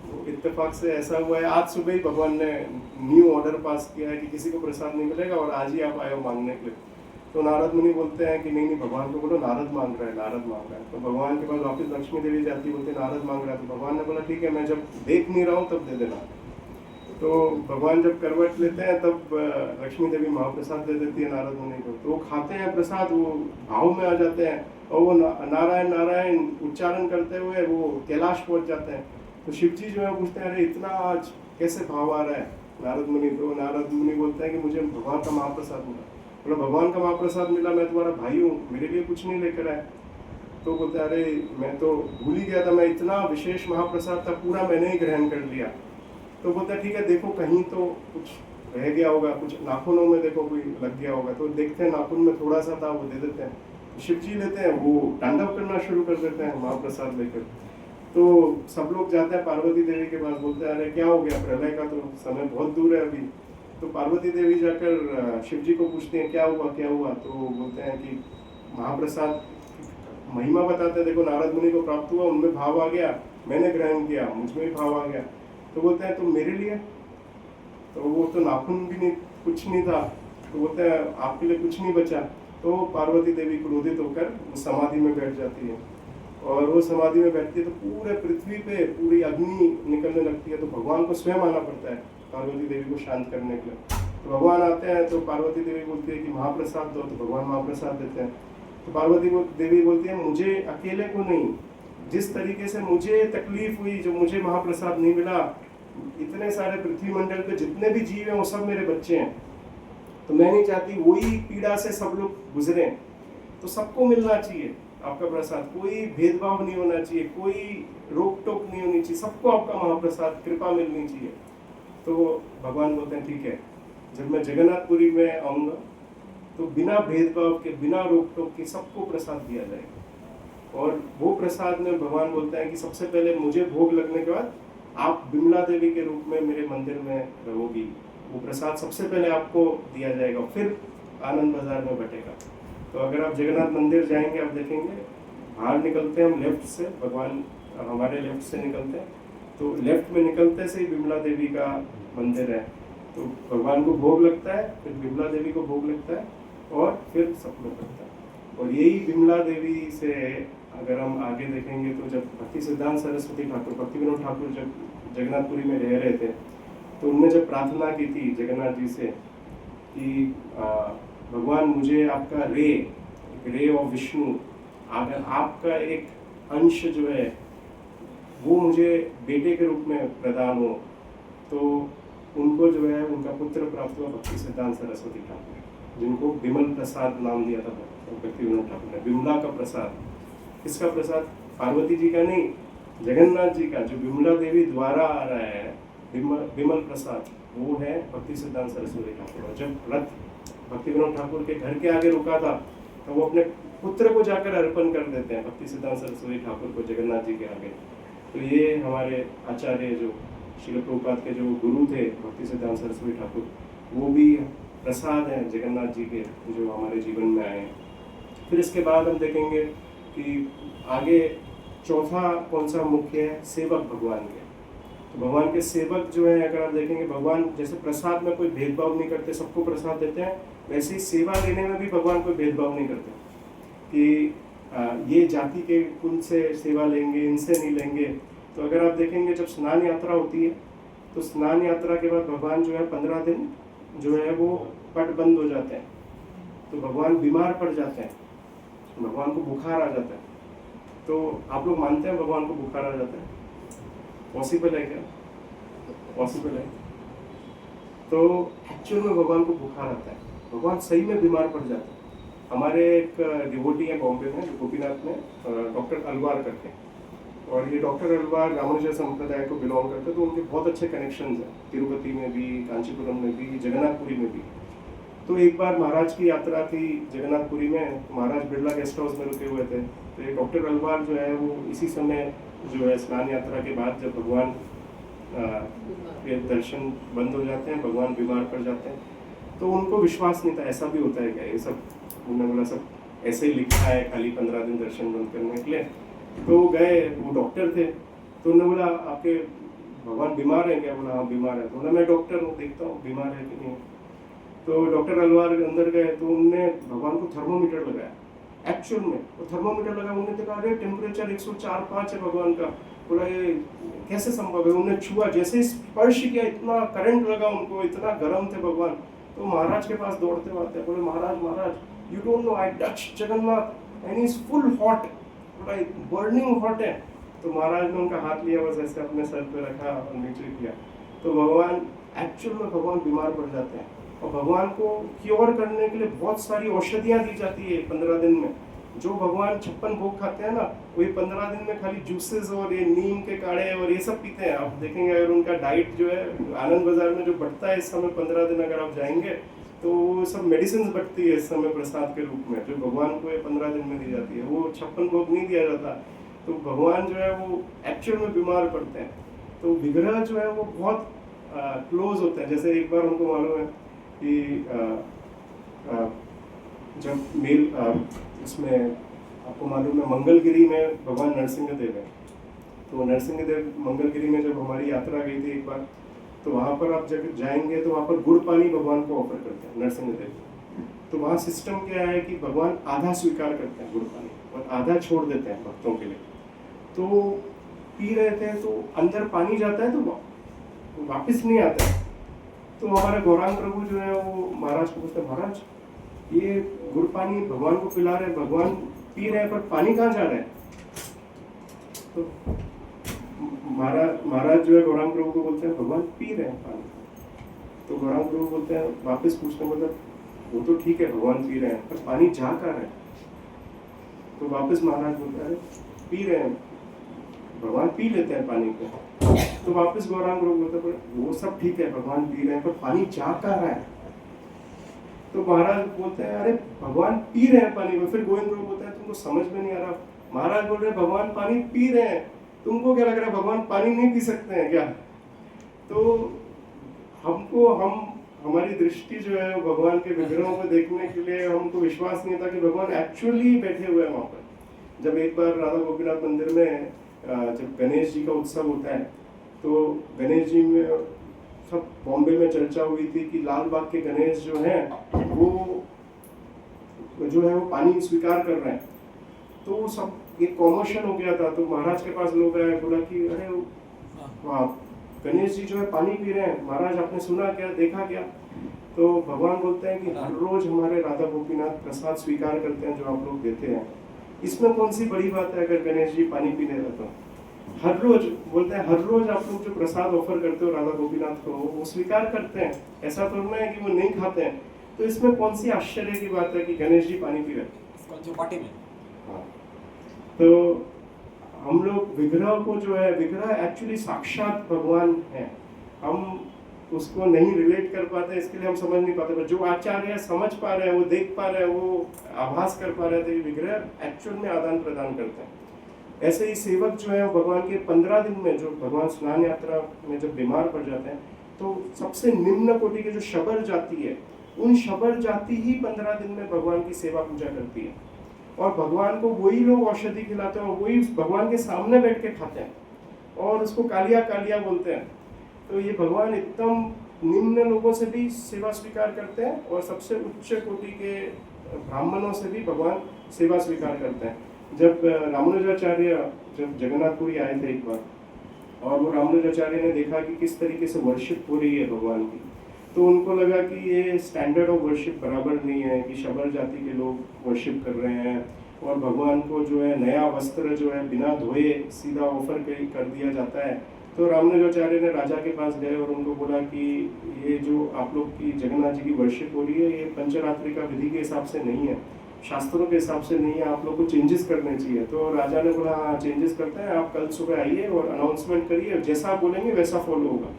तो इत्तेफाक से ऐसा हुआ है, आज सुबह ही भगवान ने न्यू ऑर्डर पास किया है कि किसी को प्रसाद नहीं मिलेगा और आज ही आप आए हो मांगने के लिए। तो नारद मुनि बोलते हैं कि नहीं भगवान को बोलो नारद मांग रहा है, नारद मांग रहा है। तो भगवान के पास वापिस लक्ष्मी देवी जाती, बोलते नारद मांग रहा है। तो भगवान ने बोला ठीक है, मैं जब देख नहीं रहा हूँ तब दे देना। तो भगवान जब करवट लेते हैं तब लक्ष्मी देवी महाप्रसाद दे देती है नारद मुनि को। तो वो खाते हैं प्रसाद, वो भाव में आ जाते हैं और वो नारायण नारायण उच्चारण करते हुए वो कैलाश पहुंच जाते हैं। तो शिव जी जो है पूछते हैं, अरे इतना आज कैसे भाव आ रहा है नारद मुनि? तो नारद मुनि बोलते हैं कि मुझे भगवान का महाप्रसाद मिला। बोला भगवान का महाप्रसाद मिला, मैं तुम्हारा भाई हूँ, मेरे लिए कुछ नहीं लेकर आए। तो बोलते अरे मैं तो भूल ही गया था, मैं इतना विशेष महाप्रसाद था पूरा मैंने ही ग्रहण कर लिया। तो बोलता है ठीक है, देखो कहीं तो कुछ रह गया होगा, कुछ नाखूनों में देखो कोई लग गया होगा। तो देखते हैं नाखून में थोड़ा सा था, वो दे देते हैं। शिव जी लेते हैं, वो तांडव करना शुरू कर देते हैं महाप्रसाद लेकर। तो सब लोग जाते हैं पार्वती देवी के पास, बोलते हैं अरे क्या हो गया, प्रलय का तो समय बहुत दूर है अभी। तो पार्वती देवी जाकर शिव जी को पूछते हैं क्या हुआ क्या हुआ। तो बोलते हैं कि महाप्रसाद महिमा बताते हैं, देखो नारद मुनि को प्राप्त हुआ, उनमें भाव आ गया, मैंने ग्रहण किया, मुझमें भी भाव आ गया। तो बोलते हैं तुम मेरे लिए? तो वो तो नाखून भी नहीं, कुछ नहीं था। तो बोलते हैं आपके लिए कुछ नहीं बचा। तो पार्वती देवी क्रोधित होकर समाधि में बैठ जाती है, और वो समाधि में बैठती है तो पूरे पृथ्वी पे पूरी अग्नि निकलने लगती है। तो भगवान को स्वयं आना पड़ता है पार्वती देवी को शांत करने के लिए। तो भगवान आते हैं, तो पार्वती देवी बोलती है कि महाप्रसाद दो। तो भगवान महाप्रसाद देते हैं। तो पार्वती देवी बोलती है मुझे अकेले को नहीं, जिस तरीके से मुझे तकलीफ हुई, जो मुझे महाप्रसाद नहीं मिला, इतने सारे पृथ्वी मंडल पे जितने भी जीव हैं वो सब मेरे बच्चे हैं। तो मैं नहीं चाहती वही पीड़ा से सब लोग गुजरे। तो सबको मिलना चाहिए आपका प्रसाद, कोई भेदभाव नहीं होना चाहिए, कोई रोक टोक नहीं होनी चाहिए, सबको आपका महाप्रसाद कृपा मिलनी चाहिए। तो भगवान बोलते हैं ठीक है, जब मैं जगन्नाथपुरी में आऊँगा तो बिना भेदभाव के, बिना रोक टोक के सबको प्रसाद दिया जाएगा। और वो प्रसाद में भगवान बोलते हैं कि सबसे पहले मुझे भोग लगने के बाद आप बिमला देवी के रूप में मेरे मंदिर में रहोगी। वो प्रसाद सबसे पहले आपको दिया जाएगा, फिर आनंद बाजार में बटेगा। तो अगर आप जगन्नाथ मंदिर जाएंगे, आप देखेंगे बाहर निकलते हैं हम लेफ्ट से, भगवान हमारे लेफ्ट से निकलते हैं, तो लेफ्ट में निकलते से ही बिमला देवी का मंदिर है। तो भगवान को भोग लगता है, फिर बिमला देवी को भोग लगता है, और फिर सब लोग करता है। और यही बिमला देवी से अगर हम आगे देखेंगे तो जब भक्ति सिद्धांत सरस्वती ठाकुर, भक्ति विनोद ठाकुर जब जगन्नाथपुरी में रह रहे थे, तो उनने जब प्रार्थना की थी जगन्नाथ जी से कि भगवान मुझे आपका रे ऑफ विष्णु, अगर आपका एक अंश जो है वो मुझे बेटे के रूप में प्रदान हो, तो उनको जो है उनका पुत्र प्राप्त हुआ भक्ति सिद्धांत सरस्वती ठाकुर, जिनको बिमल प्रसाद नाम दिया था भक्ति विनोद ठाकुर ने। बिमला का प्रसाद, किसका प्रसाद? पार्वती जी का नहीं, जगन्नाथ जी का, जो बिमला देवी द्वारा आ रहा है बिमल प्रसाद, वो है भक्ति सिद्धांत सरस्वती ठाकुर। जब रथ भक्ति विनोद ठाकुर के घर के आगे रुका था, तो वो अपने पुत्र को जाकर अर्पण कर देते हैं भक्ति सिद्धांत सरस्वती ठाकुर को जगन्नाथ जी के आगे। तो ये हमारे आचार्य जो श्रील प्रभुपाद के जो गुरु थे भक्ति सिद्धांत सरस्वती ठाकुर, वो भी प्रसाद हैं जगन्नाथ जी के, जो हमारे जीवन में आए। फिर इसके बाद हम देखेंगे कि आगे चौथा कौन सा मुख्य है? सेवक भगवान के। तो भगवान के सेवक जो है, अगर आप देखेंगे भगवान जैसे प्रसाद में कोई भेदभाव नहीं करते, सबको प्रसाद देते हैं, वैसे ही सेवा लेने में भी भगवान कोई भेदभाव नहीं करते कि ये जाति के कुल से सेवा लेंगे, इनसे नहीं लेंगे। तो अगर आप देखेंगे जब स्नान यात्रा होती है तो स्नान यात्रा के बाद भगवान जो है 15 दिन जो है वो पट बंद हो जाते हैं, तो भगवान बीमार पड़ जाते हैं, भगवान को बुखार आ जाता है। तो आप लोग मानते हैं भगवान को बुखार आ जाता है? पॉसिबल है क्या? पॉसिबल है। तो एक्चुअल में भगवान को बुखार आता है, भगवान सही में बीमार पड़ जाते हैं। हमारे एक डिवोटी है बॉम्बे में, गोपीनाथ में, डॉक्टर अलवार करके, और ये डॉक्टर अलवार रामानुजा संप्रदाय को बिलोंग करते हैं, तो उनके बहुत अच्छे कनेक्शंस हैं तिरुपति में भी, कांचीपुरम में भी, जगन्नाथपुरी में भी। तो एक बार महाराज की यात्रा थी जगन्नाथपुरी में, महाराज बिरला गेस्ट हाउस में रुके हुए थे। तो ये डॉक्टर अलवार जो है वो इसी समय जो है स्नान यात्रा के बाद जब भगवान के दर्शन बंद हो जाते हैं, भगवान बीमार पड़ जाते हैं, तो उनको विश्वास नहीं था ऐसा भी होता है क्या, ये सब उन्होंने बोला सब ऐसे ही लिखा है खाली 15 दिन दर्शन बंद करने के लिए। तो गए, वो डॉक्टर थे, तो उन्होंने बोला आपके भगवान बीमार है क्या? बोला हाँ बीमार है। तो बोला मैं डॉक्टर हूँ, देखता हूँ बीमार है कि नहीं। तो डॉक्टर अलवार अंदर गए तो उनने भगवान को थर्मोमीटर लगाया, एक्चुअल में वो थर्मोमीटर लगा, उन्होंने देखा अरे टेम्परेचर 104-105 है भगवान का। बोला ये कैसे संभव है? उन्होंने छुआ, जैसे ही स्पर्श किया इतना करंट लगा उनको, इतना गर्म थे भगवान। तो महाराज के पास दौड़ते हुए आते हैं, बोले महाराज you don't know I touch Jagannath and he is full hot, बोला बर्निंग हॉट है। तो महाराज ने उनका हाथ लिया, बस ऐसे अपने सर पे रखा और नीचे किया। तो भगवान एक्चुअल में भगवान बीमार पड़ जाते हैं, और भगवान को क्योर करने के लिए बहुत सारी औषधियाँ दी जाती है 15 दिन में। जो भगवान 56 भोग खाते हैं ना, वही 15 दिन में खाली जूसेस और ये नीम के काढ़े और ये सब पीते हैं। आप देखेंगे अगर उनका डाइट जो है आनंद बाजार में जो बढ़ता है इस समय 15 दिन अगर आप जाएंगे तो वो सब मेडिसिन बढ़ती है इस समय प्रसाद के रूप में, जो भगवान को ये 15 दिन में दी जाती है। वो 56 भोग नहीं दिया जाता। तो भगवान जो है वो एक्चुअल में बीमार पड़ते हैं। तो विग्रह जो है वो बहुत क्लोज होते हैं। जैसे एक बार हमको मालूम है कि जब मेल इसमें आपको मालूम है मंगलगिरी में भगवान नरसिंहदेव है। तो नरसिंहदेव मंगलगिरी में जब हमारी यात्रा गई थी एक बार, तो वहाँ पर आप जब जाएंगे तो वहाँ पर गुड़ पानी भगवान को ऑफर करते हैं नरसिंहदेव। तो वहाँ सिस्टम क्या है कि भगवान आधा स्वीकार करते हैं गुड़ पानी और आधा छोड़ देते हैं भक्तों के लिए। तो पी रहे थे तो अंदर पानी जाता है तो वापस नहीं आता है। तो हमारे गौरांग प्रभु जो है वो महाराज को पूछते, महाराज ये गुड़ पानी भगवान को पिला रहे, भगवान पी रहे हैं, पर पानी कहाँ जा रहा है? तो महाराज जो है गौरांग प्रभु को बोलते हैं भगवान पी रहे हैं पानी। तो गौरांग प्रभु बोलते हैं, वापस पूछते हैं, मतलब वो तो ठीक है भगवान पी रहे हैं, पर पानी जा कहाँ रहा है? तो वापस महाराज बोलते हैं पी रहे हैं, भगवान पी लेते हैं पानी को। तो वापस गौरांग प्रभु बोलते हैं वो सब ठीक है भगवान पी रहे हैं, पर पानी जा कहाँ रहा है? तो महाराज बोलते हैं अरे भगवान पी रहे हैं पानी को। फिर गोविंद प्रभु बोलते हैं तुमको समझ में नहीं आ रहा, महाराज बोल रहे हैं भगवान पानी पी रहे हैं, तुमको क्या लग रहा है भगवान पानी नहीं पी सकते हैं क्या? तो हमारी दृष्टि जो है भगवान के विग्रहों को देखने के लिए हमको विश्वास नहीं था कि भगवान एक्चुअली बैठे हुए हैं वहाँ पर। जब एक बार राधा गोपीनाथ मंदिर में जब गणेश जी का उत्सव होता है, तो गणेश जी में सब बॉम्बे में चर्चा हुई थी कि लाल बाग के गणेश जो हैं वो पानी स्वीकार कर रहे हैं। तो सब एक कॉमोशन हो गया था। तो महाराज के पास लोग आए, बोला कि अरे वाह गणेश जी जो है पानी पी रहे हैं, महाराज आपने सुना क्या, देखा क्या? तो भगवान बोलते हैं कि हर रोज हमारे राधा गोपीनाथ प्रसाद स्वीकार करते हैं जो आप लोग देते हैं, इसमें कौन सी बड़ी बात है अगर गणेश जी पानी पी रहे तो? हर रोज बोलते हैं, हर रोज आप लोग जो प्रसाद ऑफर करते हो राधा गोपीनाथ को वो स्वीकार करते हैं, ऐसा तो नहीं है कि वो नहीं खाते हैं। तो इसमें कौन सी आश्चर्य की बात है कि गणेश जी पानी पी रहे हैं पार्टी में? हाँ। तो हम लोग विग्रह को जो है, विग्रह एक्चुअली साक्षात भगवान है, हम उसको नहीं रिलेट कर पाते, इसके लिए हम समझ नहीं पाते। पर जो आचार्य समझ पा रहे हैं, वो देख पा रहे हैं, वो आभास कर पा रहे थे, विग्रह एक्चुअल में आदान प्रदान करते हैं। ऐसे ही सेवक जो है भगवान के 15 दिन में, जो भगवान स्नान यात्रा में जब बीमार पड़ जाते हैं, तो सबसे निम्न कोटि के जो शबर जाति है, उन शबर जाति ही 15 दिन में भगवान की सेवा पूजा करती है। और भगवान को वही लोग औषधि खिलाते हैं और वही भगवान के सामने बैठ के खाते हैं और उसको कालिया कालिया बोलते हैं। तो ये भगवान एकदम निम्न लोगों से भी सेवा स्वीकार करते हैं और सबसे उच्च कोटि के ब्राह्मणों से भी भगवान सेवा स्वीकार करते हैं। जब रामानुजाचार्य जब जगन्नाथपुरी आए थे एक बार और वो रामानुजाचार्य ने देखा कि किस तरीके से वर्शिप हो रही है भगवान की, तो उनको लगा कि ये स्टैंडर्ड ऑफ वर्शिप बराबर नहीं है, कि शबर जाति के लोग वर्शिप कर रहे हैं और भगवान को जो है नया वस्त्र जो है बिना धोए सीधा ऑफर कर दिया जाता है। तो रामानुजाचार्य ने राजा के पास गए और उनको बोला कि ये जो आप लोग की जगन्नाथ जी की वर्शिप हो रही है ये पंचरात्रि का विधि के हिसाब से नहीं है, शास्त्रों के हिसाब से नहीं है, आप लोग को चेंजेस करने चाहिए। तो राजा ने बोला हाँ चेंजेस करते हैं, आप कल सुबह आइए और अनाउंसमेंट करिए, जैसा आप बोलेंगे वैसा फॉलो होगा।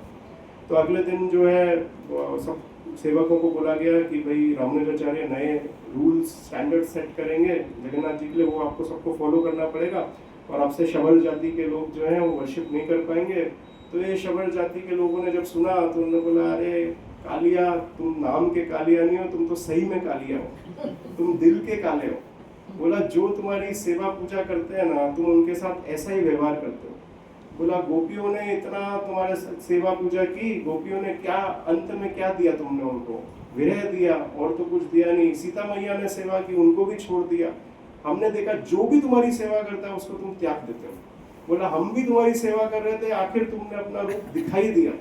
तो अगले दिन जो है सब सेवकों को बोला गया कि भाई रामानुजाचार्य नए रूल्स स्टैंडर्ड सेट करेंगे जगन्नाथ जी के लिए, वो आपको सबको फॉलो करना पड़ेगा और आपसे शबर जाति के लोग जो हैं वो वर्शिप नहीं कर पाएंगे। तो ये शबर जाति के लोगों ने जब सुना तो उन्होंने बोला अरे कालिया, तुम नाम के कालिया नहीं हो, तुम तो सही में कालिया हो, तुम दिल के काले हो। बोला जो तुम्हारी सेवा पूजा करते हैं ना तुम उनके साथ ऐसा ही व्यवहार करते हो। बोला गोपियों ने इतना तुम्हारे सेवा पूजा की, गोपियों ने क्या अंत में क्या दिया तुमने उनको, विरह दिया और तो कुछ दिया नहीं। सीता मैया ने सेवा की, उनको भी छोड़ दिया। हमने देखा जो भी तुम्हारी सेवा करता है उसको तुम त्याग देते हो। बोला हम भी तुम्हारी सेवा कर रहे थे, आखिर तुमने अपना रूप दिखाई दिया।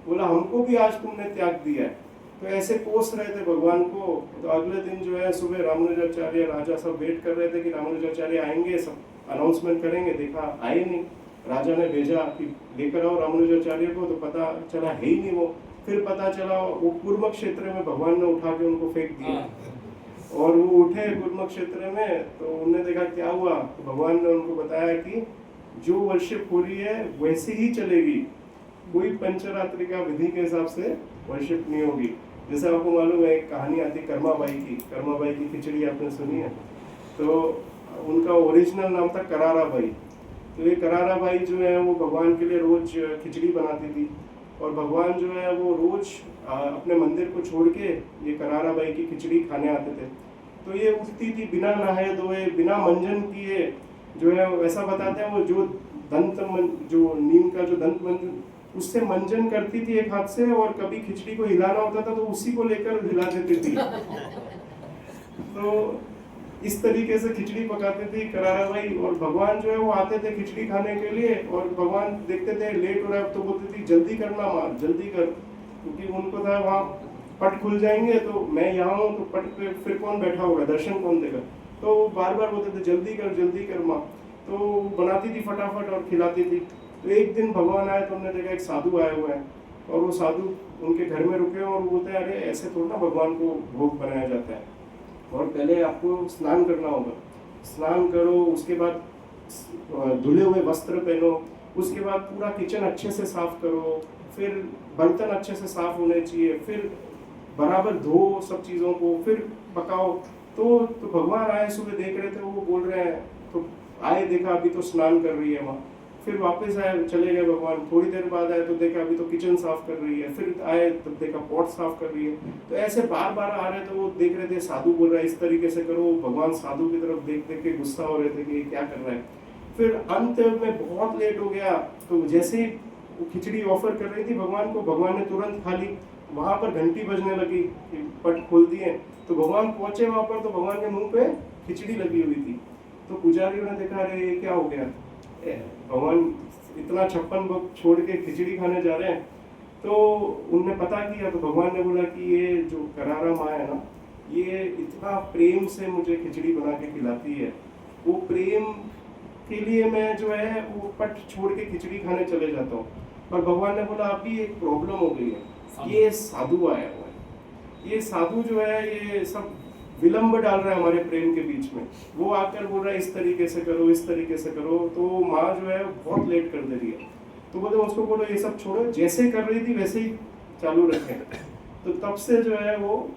बोला हमको भी आज तुमने त्याग दिया है। तो ऐसे कोस रहे थे भगवान को। तो अगले दिन जो है सुबह रामानुजाचार्य राजा सब वेट कर रहे थे कि रामानुजाचार्य आएंगे, सब अनाउंसमेंट करेंगे। देखा आए नहीं। राजा ने भेजा कि लेकर आओ रामानुजाचार्य को, तो पता चला है ही नहीं वो। फिर पता चला वो कूर्म क्षेत्र में भगवान ने उठा के उनको फेंक दिया और वो उठे कूर्म क्षेत्र में। तो उन्होंने देखा क्या हुआ, तो भगवान ने उनको बताया कि जो वर्शिप हो रही है वैसे ही चलेगी, कोई पंचरात्रि का विधि के हिसाब से वर्शिप नहीं होगी। जैसे आपको मालूम है एक कहानी आती कर्माबाई की, कर्माबाई की खिचड़ी आपने सुनी है। तो उनका ओरिजिनल नाम था कराराबाई। तो ये कराराबाई जो है वो भगवान के लिए रोज खिचड़ी बनाती थी और भगवान जो है वो रोज अपने मंदिर को छोड़ के ये कराराबाई की खिचड़ी खाने आते थे। तो ये उठती थी बिना नहाए धोए, बिना मंजन किए, जो है वैसा बताते हैं वो जो जो नीम का जो दंत मंजन उससे मंजन करती थी एक हाथ से, और कभी खिचड़ी को हिलाना होता था तो उसी को लेकर हिला देती थी। तो इस तरीके से खिचड़ी पकाते थे कराराबाई। और भगवान जो है वो आते थे खिचड़ी खाने के लिए और भगवान देखते थे लेट हो रहा है तो बोलती थी जल्दी करना माँ, जल्दी कर, क्योंकि उनको था वहाँ पट खुल जाएंगे तो मैं यहाँ हूँ तो पट पे फिर कौन बैठा होगा, दर्शन कौन देगा। तो बार बार बोलते थे जल्दी कर माँ। तो बनाती थी फटाफट और खिलाती थी। तो एक दिन भगवान आए तो उन्होंने देखा एक साधु आए हुए हैं और वो साधु उनके घर में रुके और बोलते हैं अरे ऐसे थोड़ा ना भगवान को भोग बनाया जाता है, और पहले आपको स्नान करना होगा, स्नान करो, उसके बाद धुले हुए वस्त्र पहनो, उसके बाद पूरा किचन अच्छे से साफ करो, फिर बर्तन अच्छे से साफ होने चाहिए, फिर बराबर धो सब चीज़ों को, फिर पकाओ। तो भगवान आए सुबह देख रहे थे वो बोल रहे हैं, तो आए देखा अभी तो स्नान कर रही है वहाँ, फिर वापस आए चले गए भगवान। थोड़ी देर बाद आए तो देखा अभी तो किचन साफ कर रही है, फिर आए तो देखा पॉट साफ कर रही है। तो ऐसे बार बार आ रहे थे, वो देख रहे थे साधु बोल रहा है इस तरीके से करो, भगवान साधु की तरफ देख देख के गुस्सा हो रहे थे कि क्या कर रहा है। फिर अंत में बहुत लेट हो गया, तो जैसे ही वो खिचड़ी ऑफर कर रही थी भगवान को, भगवान ने तुरंत खा ली। वहाँ पर घंटी बजने लगी, पट खोल दिए, तो भगवान पहुंचे वहाँ पर तो भगवान के मुंह पे खिचड़ी लगी हुई थी। तो पुजारियों ने देखा अरे ये क्या हो गया, भगवान इतना 56 भोग छोड़ के खिचड़ी खाने जा रहे हैं। तो उनने पता किया तो भगवान ने बोला कि ये जो करारा माँ है ना, ये इतना प्रेम से मुझे खिचड़ी बना के खिलाती है, वो प्रेम के लिए मैं जो है वो पट छोड़ के खिचड़ी खाने चले जाता हूँ। और भगवान ने बोला अभी एक प्रॉब्लम हो गई है, ये साधु आया हुआ है, ये साधु जो है ये सब विलंब डाल रहा है हमारे प्रेम के बीच में। वो आकर बोल रहा है इस तरीके से करो, इस तरीके से करो। तो माँ जो है बहुत लेट कर दे रही है। तो बोले उसको बोलो ये सब छोड़ो, जैसे कर रही थी वैसे ही चालू रखें। तो तब से जो है वो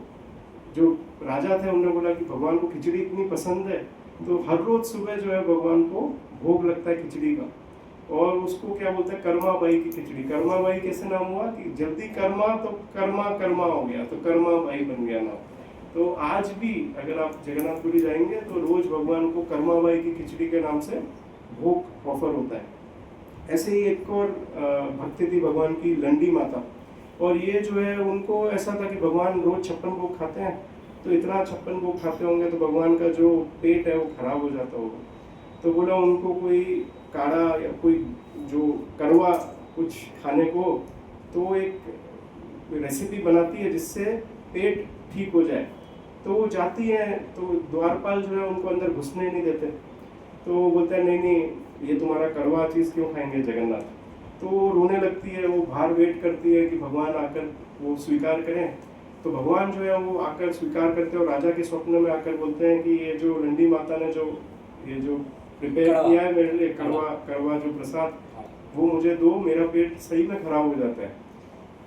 जो राजा थे उन्होंने बोला कि भगवान को खिचड़ी इतनी पसंद है तो हर रोज सुबह जो है भगवान को भोग लगता है खिचड़ी का। और उसको क्या बोलते हैं कर्माबाई की खिचड़ी। कर्माबाई कैसे नाम हुआ कि जल्दी कर्मा तो कर्मा कर्मा हो गया तो कर्माबाई बन गया नाम। तो आज भी अगर आप जगन्नाथपुरी जाएंगे तो रोज भगवान को कर्माबाई की खिचड़ी के नाम से भोग ऑफर होता है। ऐसे ही एक और भक्ति थी भगवान की लंडी माता, और ये जो है उनको ऐसा था कि भगवान रोज 56 भोग खाते हैं, तो इतना 56 भोग खाते होंगे तो भगवान का जो पेट है वो खराब हो जाता होगा। तो बोला उनको कोई काढ़ा या कोई जो कड़वा कुछ खाने को, तो एक रेसिपी बनाती है जिससे पेट ठीक हो जाए। तो वो जाती है तो द्वारपाल जो है उनको अंदर घुसने नहीं देते, तो वो बोलते हैं नहीं नहीं ये तुम्हारा कड़वा चीज़ क्यों खाएंगे जगन्नाथ। तो वो रोने लगती है, वो बाहर वेट करती है कि भगवान आकर वो स्वीकार करें। तो भगवान जो है वो आकर स्वीकार करते हैं और राजा के स्वप्न में आकर बोलते हैं कि ये जो लंडी माता ने जो ये जो प्रिपेयर किया है मेरे लिए कड़वा कड़वा जो प्रसाद, वो मुझे दो, मेरा पेट सही में खराब हो जाता है।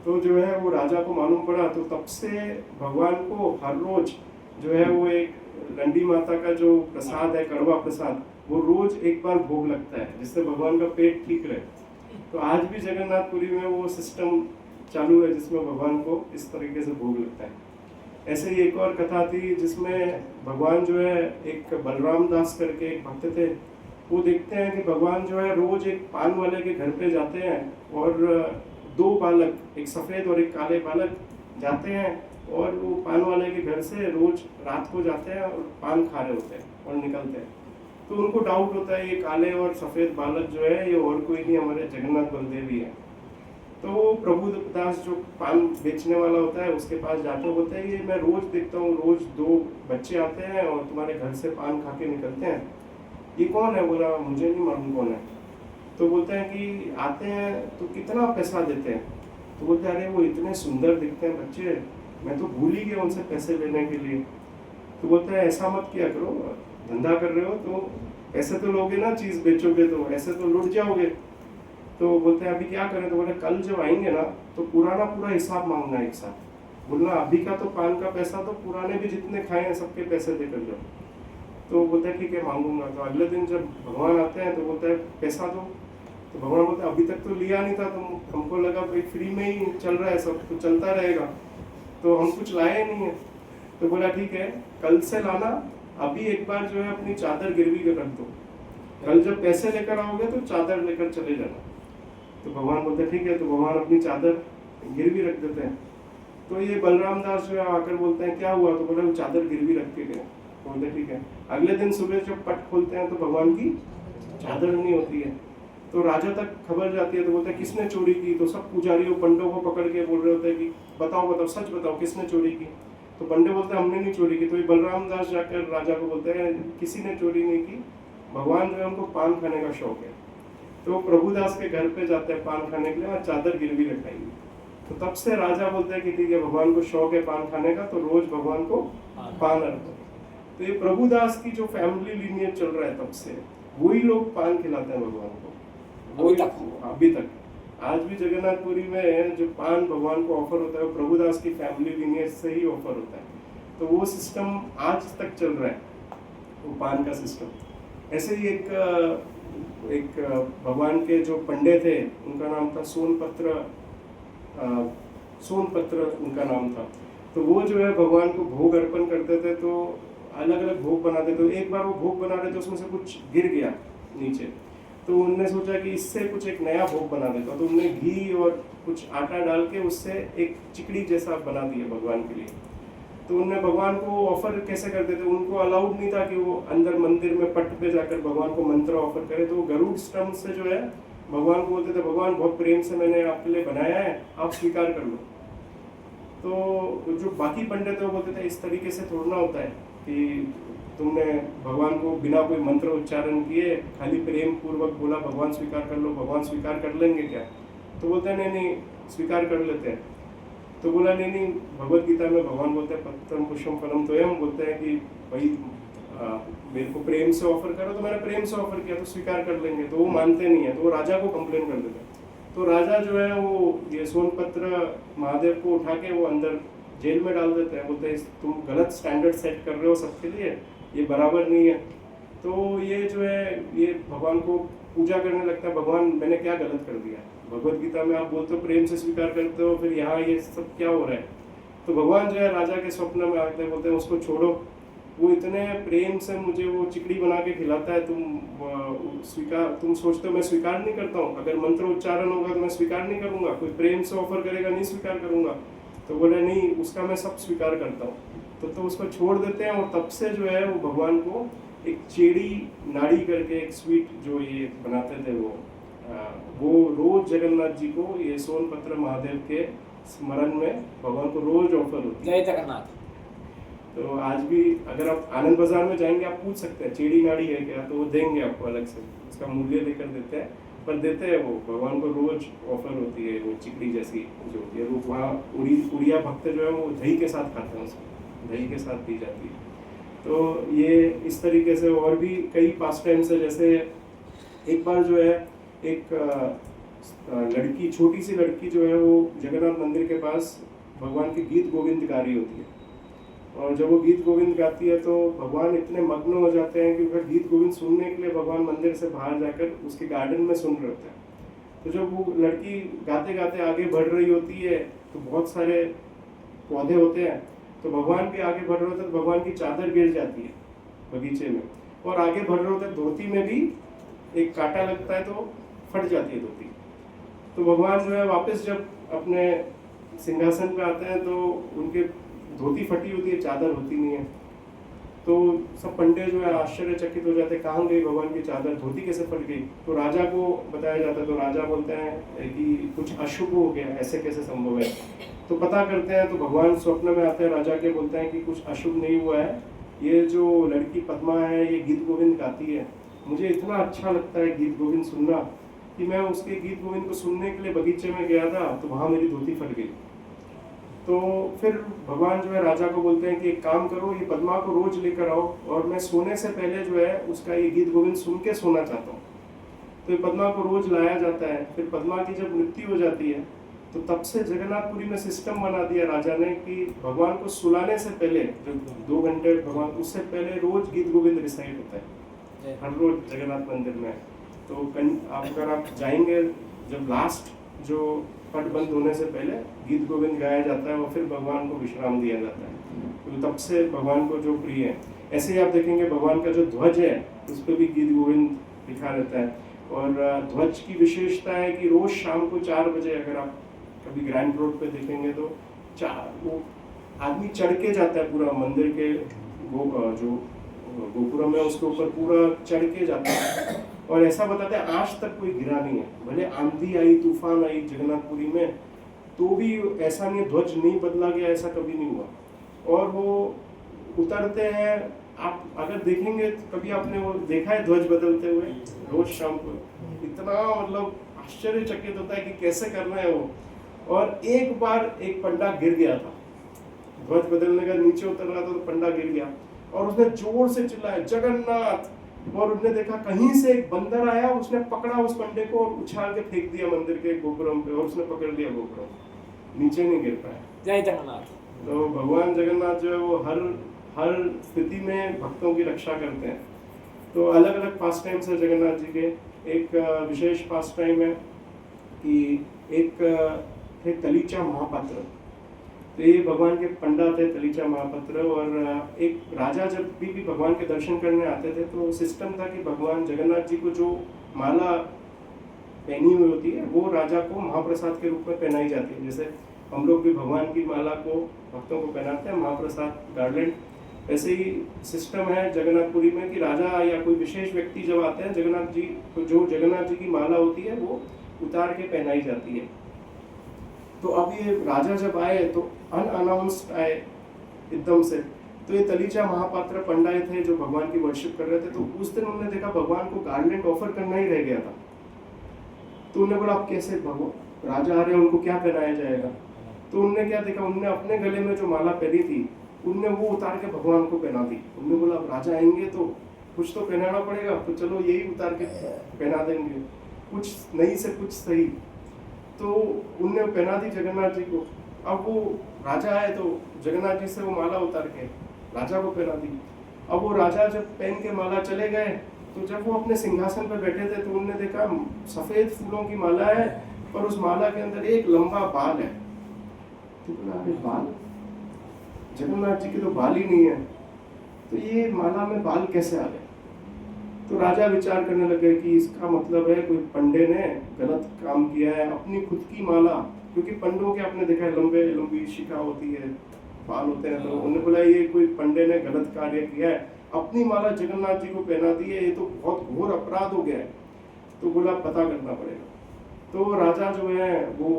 तो जो है वो राजा को मालूम पड़ा, तो तब से भगवान को हर रोज जो है वो एक लंडी माता का जो प्रसाद है कड़वा प्रसाद, वो रोज एक बार भोग लगता है जिससे भगवान का पेट ठीक रहे। तो आज भी जगन्नाथपुरी में वो सिस्टम चालू है जिसमें भगवान को इस तरीके से भोग लगता है। ऐसे ही एक और कथा थी जिसमें भगवान जो है एक बलराम दास करके एक भक्त थे, वो देखते हैं कि भगवान जो है रोज एक पान वाले के घर पे जाते हैं और दो बालक, एक सफ़ेद और एक काले बालक जाते हैं और वो पान वाले के घर से रोज रात को जाते हैं और पान खा रहे होते हैं और निकलते हैं। तो उनको डाउट होता है ये काले और सफ़ेद बालक जो है ये और कोई नहीं हमारे जगन्नाथ बलदेव ही है। तो वो प्रभु दास जो पान बेचने वाला होता है उसके पास जाते होते हैं, ये मैं रोज देखता हूँ, रोज दो बच्चे आते हैं और तुम्हारे घर से पान खा के निकलते हैं, ये कौन है? बोला मुझे नहीं मालूम कौन है। तो बोलते हैं कि आते हैं तो कितना पैसा देते हैं? तो बोलते हैं अरे वो इतने सुंदर दिखते हैं बच्चे, मैं तो भूल ही गया उनसे पैसे लेने के लिए। तो बोलते हैं ऐसा मत किया करो, धंधा कर रहे हो तो पैसे तो लोगे ना, चीज़ बेचोगे तो ऐसे तो लुट जाओगे। तो बोलते हैं अभी क्या करें? तो बोले कल जब आएंगे ना तो पुराना पूरा हिसाब मांगना एक साथ, बोलना अभी का तो पान का पैसा तो पुराने भी जितने खाए हैं सबके पैसे देकर जाओ। तो बोलते हैं ठीक है मांगूंगा। तो अगले दिन जब भगवान आते हैं तो बोलते हैं पैसा दो। तो भगवान बोलते हैं अभी तक तो लिया नहीं था, तो हमको लगा भाई फ्री में ही चल रहा है, सब तो चलता रहेगा, तो हम कुछ लाए नहीं है। तो बोला ठीक है कल से लाना, अभी एक बार जो है अपनी चादर गिरवी कर रख दो, कल जब पैसे लेकर आओगे तो चादर लेकर चले जाना। तो भगवान बोलते हैं ठीक है। तो भगवान अपनी चादर गिरवी रख देते हैं। तो ये बलराम दास जो है आकर बोलते हैं क्या हुआ? तो बोले वो चादर गिरवी रख के गए। बोलते ठीक है। अगले दिन सुबह जब पट खोलते हैं तो भगवान की चादर नहीं होती है। तो राजा तक खबर जाती है, तो बोलते हैं किसने चोरी की? तो सब पुजारियों पंडों को पकड़ के बोल रहे होते हैं कि बताओ बताओ सच बताओ किसने चोरी की? तो पंडे बोलते हैं हमने नहीं चोरी की। तो ये बलराम दास जाकर राजा को बोलते हैं किसी ने चोरी नहीं की, भगवान जो है उनको पान खाने का शौक है। तो प्रभुदास के घर पे जाते हैं पान खाने के लिए और चादर गिरवी रखाएंगे। तो तब से राजा बोलते हैं कि ठीक है भगवान को शौक है पान खाने का, तो रोज भगवान को पान अर्पण। तो ये प्रभुदास की जो फैमिली लीनियज चल रहा है तब से वही लोग पान खिलाते हैं भगवान को अभी तक। आज भी जगन्नाथपुरी में जो पान भगवान को ऑफर होता है वो प्रभुदास की फैमिली लीनियज से ही ऑफर होता है। तो वो सिस्टम आज तक चल रहा है, वो पान का सिस्टम। ऐसे ही एक भगवान के जो पंडे थे उनका नाम था सोनपत्र उनका नाम था। तो वो जो है भगवान को भोग अर्पण करते थे, तो अलग अलग भोग बनाते थे। एक बार वो भोग बना रहे थे उसमें से कुछ गिर गया नीचे, तो उनने सोचा कि इससे कुछ एक नया भोग बना देता। तो उनने घी और कुछ आटा डाल के उससे एक चिकड़ी जैसा बना दिया भगवान के लिए। तो उनने भगवान को ऑफर कैसे करते थे, उनको अलाउड नहीं था कि वो अंदर मंदिर में पट पे जाकर भगवान को मंत्र ऑफर करे। तो गरुड़ स्टम्प से जो है भगवान को बोलते थे भगवान बहुत प्रेम से मैंने आपके लिए बनाया है, आप स्वीकार कर लो। तो जो बाकी पंडित थे वो बोलते थे इस तरीके से थोड़ा होता है कि तुमने भगवान को बिना कोई मंत्र उच्चारण किए खाली प्रेम पूर्वक बोला भगवान स्वीकार कर लो, भगवान स्वीकार कर लेंगे क्या? तो बोलते हैं नहीं स्वीकार कर लेते हैं। तो बोला नहीं भगवत गीता में भगवान बोलते हैं पत्रम पुष्पम फलम तोयम, बोलते हैं कि भाई मेरे को प्रेम से ऑफर करो, तो मैंने प्रेम से ऑफर किया तो स्वीकार कर लेंगे। तो वो मानते नहीं है, तो वो राजा को कंप्लेन कर देते हैं। तो राजा जो है वो ये सोनपत्र महादेव को उठा के वो अंदर जेल में डाल देते हैं। बोलते हैं तुम गलत स्टैंडर्ड सेट कर रहे हो सबके लिए, ये बराबर नहीं है। तो ये जो है ये भगवान को पूजा करने लगता है, भगवान मैंने क्या गलत कर दिया? भगवत गीता में आप बोलते हो प्रेम से स्वीकार करते हो, फिर यहाँ ये सब क्या हो रहा है? तो भगवान जो है राजा के स्वप्न में आते हैं, बोलते हैं उसको छोड़ो, वो इतने प्रेम से मुझे वो चिकड़ी बना के खिलाता है, तुम सोचते हो मैं स्वीकार नहीं करता हूँ, अगर मंत्र उच्चारण होगा तो मैं स्वीकार नहीं करूँगा, कोई प्रेम से ऑफर करेगा नहीं स्वीकार करूँगा। तो बोले नहीं, उसका मैं सब स्वीकार करता हूँ। तो उसको छोड़ देते हैं, और तब से जो है वो भगवान को एक चेड़ी नाड़ी करके एक स्वीट जो ये बनाते थे वो रोज जगन्नाथ जी को ये सोनपत्र महादेव के स्मरण में भगवान को रोज ऑफर होती है। जय जगन्नाथ। तो आज भी अगर आप आनंद बाजार में जाएंगे, आप पूछ सकते हैं चेड़ी नाड़ी है क्या, तो वो देंगे आपको अलग से, उसका मूल्य लेकर देते हैं, पर देते हैं वो भगवान को रोज ऑफर होती है वो चिकड़ी जैसी जो होती है। वो वहाँ उड़िया भक्त जो है वो दही के साथ खाते हैं, उसको दही के साथ दी जाती है। तो ये इस तरीके से और भी कई पास टाइम्स है। जैसे एक बार जो है एक लड़की, छोटी सी लड़की जो है वो जगन्नाथ मंदिर के पास भगवान की गीत गोविंद गा रही होती है, और जब वो गीत गोविंद गाती है तो भगवान इतने मग्न हो जाते हैं कि उसका गीत गोविंद सुनने के लिए भगवान मंदिर से बाहर जाकर उसके गार्डन में सुन रहे होते हैं। तो जब वो लड़की गाते गाते आगे बढ़ रही होती है तो बहुत सारे पौधे होते हैं, तो भगवान भी आगे बढ़ रहे होते हैं, तो भगवान की चादर गिर जाती है बगीचे में, और आगे बढ़ रहे होते हैं, धोती में भी एक कांटा लगता है तो फट जाती है धोती। तो भगवान जो है वापस जब अपने सिंहासन पे आते हैं तो उनके धोती फटी होती है, चादर होती नहीं है। तो सब पंडे जो है आश्चर्यचकित हो जाते हैं, कहाँ गई भगवान की चादर, धोती कैसे फट गई। तो राजा को बताया जाता है, तो राजा बोलते हैं कि कुछ अशुभ हो गया, ऐसे कैसे संभव है। तो पता करते हैं तो भगवान स्वप्न में आते हैं राजा के, बोलते हैं कि कुछ अशुभ नहीं हुआ है, ये जो लड़की पद्मा है ये गीत गोविंद गाती है, मुझे इतना अच्छा लगता है गीत गोविंद सुनना कि मैं उसके गीत गोविंद को सुनने के लिए बगीचे में गया था, तो वहाँ मेरी धोती फट गई। तो फिर भगवान जो है राजा को बोलते हैं कि एक काम करो, ये पद्मा को रोज लेकर आओ, और मैं सोने से पहले जो है उसका ये गीत गोविंद सुन के सोना चाहता हूँ। तो ये पद्मा को रोज लाया जाता है। फिर पद्मा की जब मृत्यु हो जाती है तो तब से जगन्नाथपुरी में सिस्टम बना दिया राजा ने कि भगवान को सुलाने से पहले जो 2 घंटे भगवान, उससे पहले रोज गीत गोविंद रिसाइट होता है हर रोज जगन्नाथ मंदिर में। तो अगर आप जाएंगे, जब लास्ट जो पट बंद होने से पहले गीत गोविंद गाया जाता है और फिर भगवान को विश्राम दिया जाता है। तो तब से भगवान को जो प्रिय है। ऐसे ही आप देखेंगे भगवान का जो ध्वज है उस पर भी गीत गोविंद लिखा रहता है। और ध्वज की विशेषता है कि रोज शाम को 4 बजे, अगर आप कभी ग्रैंड रोड पे देखेंगे तो वो आदमी चढ़ के जाता है पूरा मंदिर के जो गोपुरम है उसके ऊपर पूरा चढ़ के जाता है। और ऐसा बताते हैं आज तक कोई गिरा नहीं है, भले आंधी आई तूफान आई जगन्नाथपुरी में तो भी ऐसा नहीं, ध्वज नहीं बदला गया, ऐसा कभी नहीं हुआ। और वो उतरते हैं, आप अगर देखेंगे कभी आपने वो देखा है ध्वज बदलते हुए रोज शाम को, इतना मतलब आश्चर्यचकित होता है कि कैसे करना है वो। और एक बार एक पंडा गिर गया था, ध्वज बदलने का नीचे उतर रहा था तो पंडा गिर गया और उसने जोर से चिल्लाया जगन्नाथ, और उसने देखा कहीं से एक बंदर आया, उसने पकड़ा उस पंडे को और उछाल के फेंक दिया मंदिर के गोपुरम पे, और उसने पकड़ लिया गोपुरम, नीचे नहीं गिर पाया। जय जगन्नाथ। तो भगवान जगन्नाथ जो है वो हर स्थिति में भक्तों की रक्षा करते हैं। तो अलग अलग पास टाइम्स है जगन्नाथ जी के। एक विशेष पास टाइम है कि एक थे तलीचा महापात्र, तो ये भगवान के पंडा थे तलीचा महापात्र। और एक राजा जब भी भगवान के दर्शन करने आते थे तो सिस्टम था कि भगवान जगन्नाथ जी को जो माला पहनी हुई होती है वो राजा को महाप्रसाद के रूप में पहनाई जाती है। जैसे हम लोग भी भगवान की माला को भक्तों को पहनाते हैं महाप्रसाद गार्लैंड, ऐसे ही सिस्टम है जगन्नाथपुरी में कि राजा या कोई विशेष व्यक्ति जब आते हैं जगन्नाथ जी को जो जगन्नाथ जी की माला होती है वो उतार के पहनाई जाती है। तो अब ये राजा जब आए तो अनअनाउंस्ड आए एकदम से, तो ये तलीचा महापात्र पंडाए थे जो भगवान की वर्शिप कर रहे थे। तो उस दिन उन्होंने देखा भगवान को गार्लैंड ऑफर करना ही रह गया था। तो उन्होंने बोला आप कैसे, भगवान राजा आ रहे हैं उनको क्या पहनाया जाएगा। तो उनने क्या देखा, उनने अपने गले में जो माला पहनी थी उनने वो उतार के भगवान को पहना दी। उनने बोला अब राजा आएंगे तो कुछ तो पहनाना पड़ेगा, तो चलो यही उतार के पहना देंगे, कुछ नहीं से कुछ सही। तो उनने पहना दी जगन्नाथ जी को। अब वो राजा आए तो जगन्नाथ जी से वो माला उतार के राजा को पहना दी। अब वो राजा जब पहन के माला चले गए तो जब वो अपने सिंहासन पर बैठे थे तो उन्होंने देखा सफेद फूलों की माला है और उस माला के अंदर एक लंबा बाल है। तो बोला अरे बाल, जगन्नाथ जी के तो बाल ही नहीं है, तो ये माला में बाल कैसे आ गए? तो राजा विचार करने लगे कि इसका मतलब है कोई पंडे ने गलत काम किया है, अपनी खुद की माला, क्योंकि पंडों के आपने देखा है लंबे लंबी शिखा होती है, बाल होते हैं, तो उन्होंने बोला ये कोई पंडे ने गलत कार्य किया है, अपनी माला जगन्नाथ जी को पहना दी है, ये तो बहुत घोर अपराध हो गया है। तो बोला पता करना पड़ेगा। तो राजा जो है वो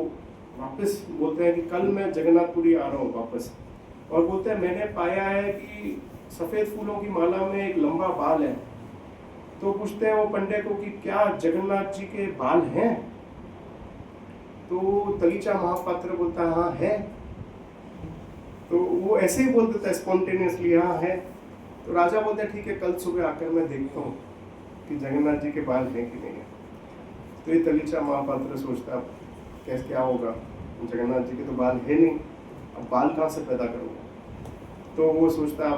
वापस बोलते हैं कि कल मैं जगन्नाथपुरी आ रहा हूँ वापस, और बोलते हैं मैंने पाया है कि सफेद फूलों की माला में एक लंबा बाल है। तो पूछते हैं वो पंडे को कि क्या जगन्नाथ जी के बाल हैं? तो तलीचा महापात्र बोलता है हाँ है। तो वो ऐसे ही बोल देता है स्पॉन्टेनियसली हाँ है। तो राजा बोलते हैं ठीक है, कल सुबह आकर मैं देखता हूँ कि जगन्नाथ जी के बाल हैं कि नहीं है। तो ये तलीचा महापात्र सोचता है कैसे क्या होगा, जगन्नाथ जी के तो बाल है नहीं, अब बाल कहाँ से पैदा करूँगा। तो वो सोचता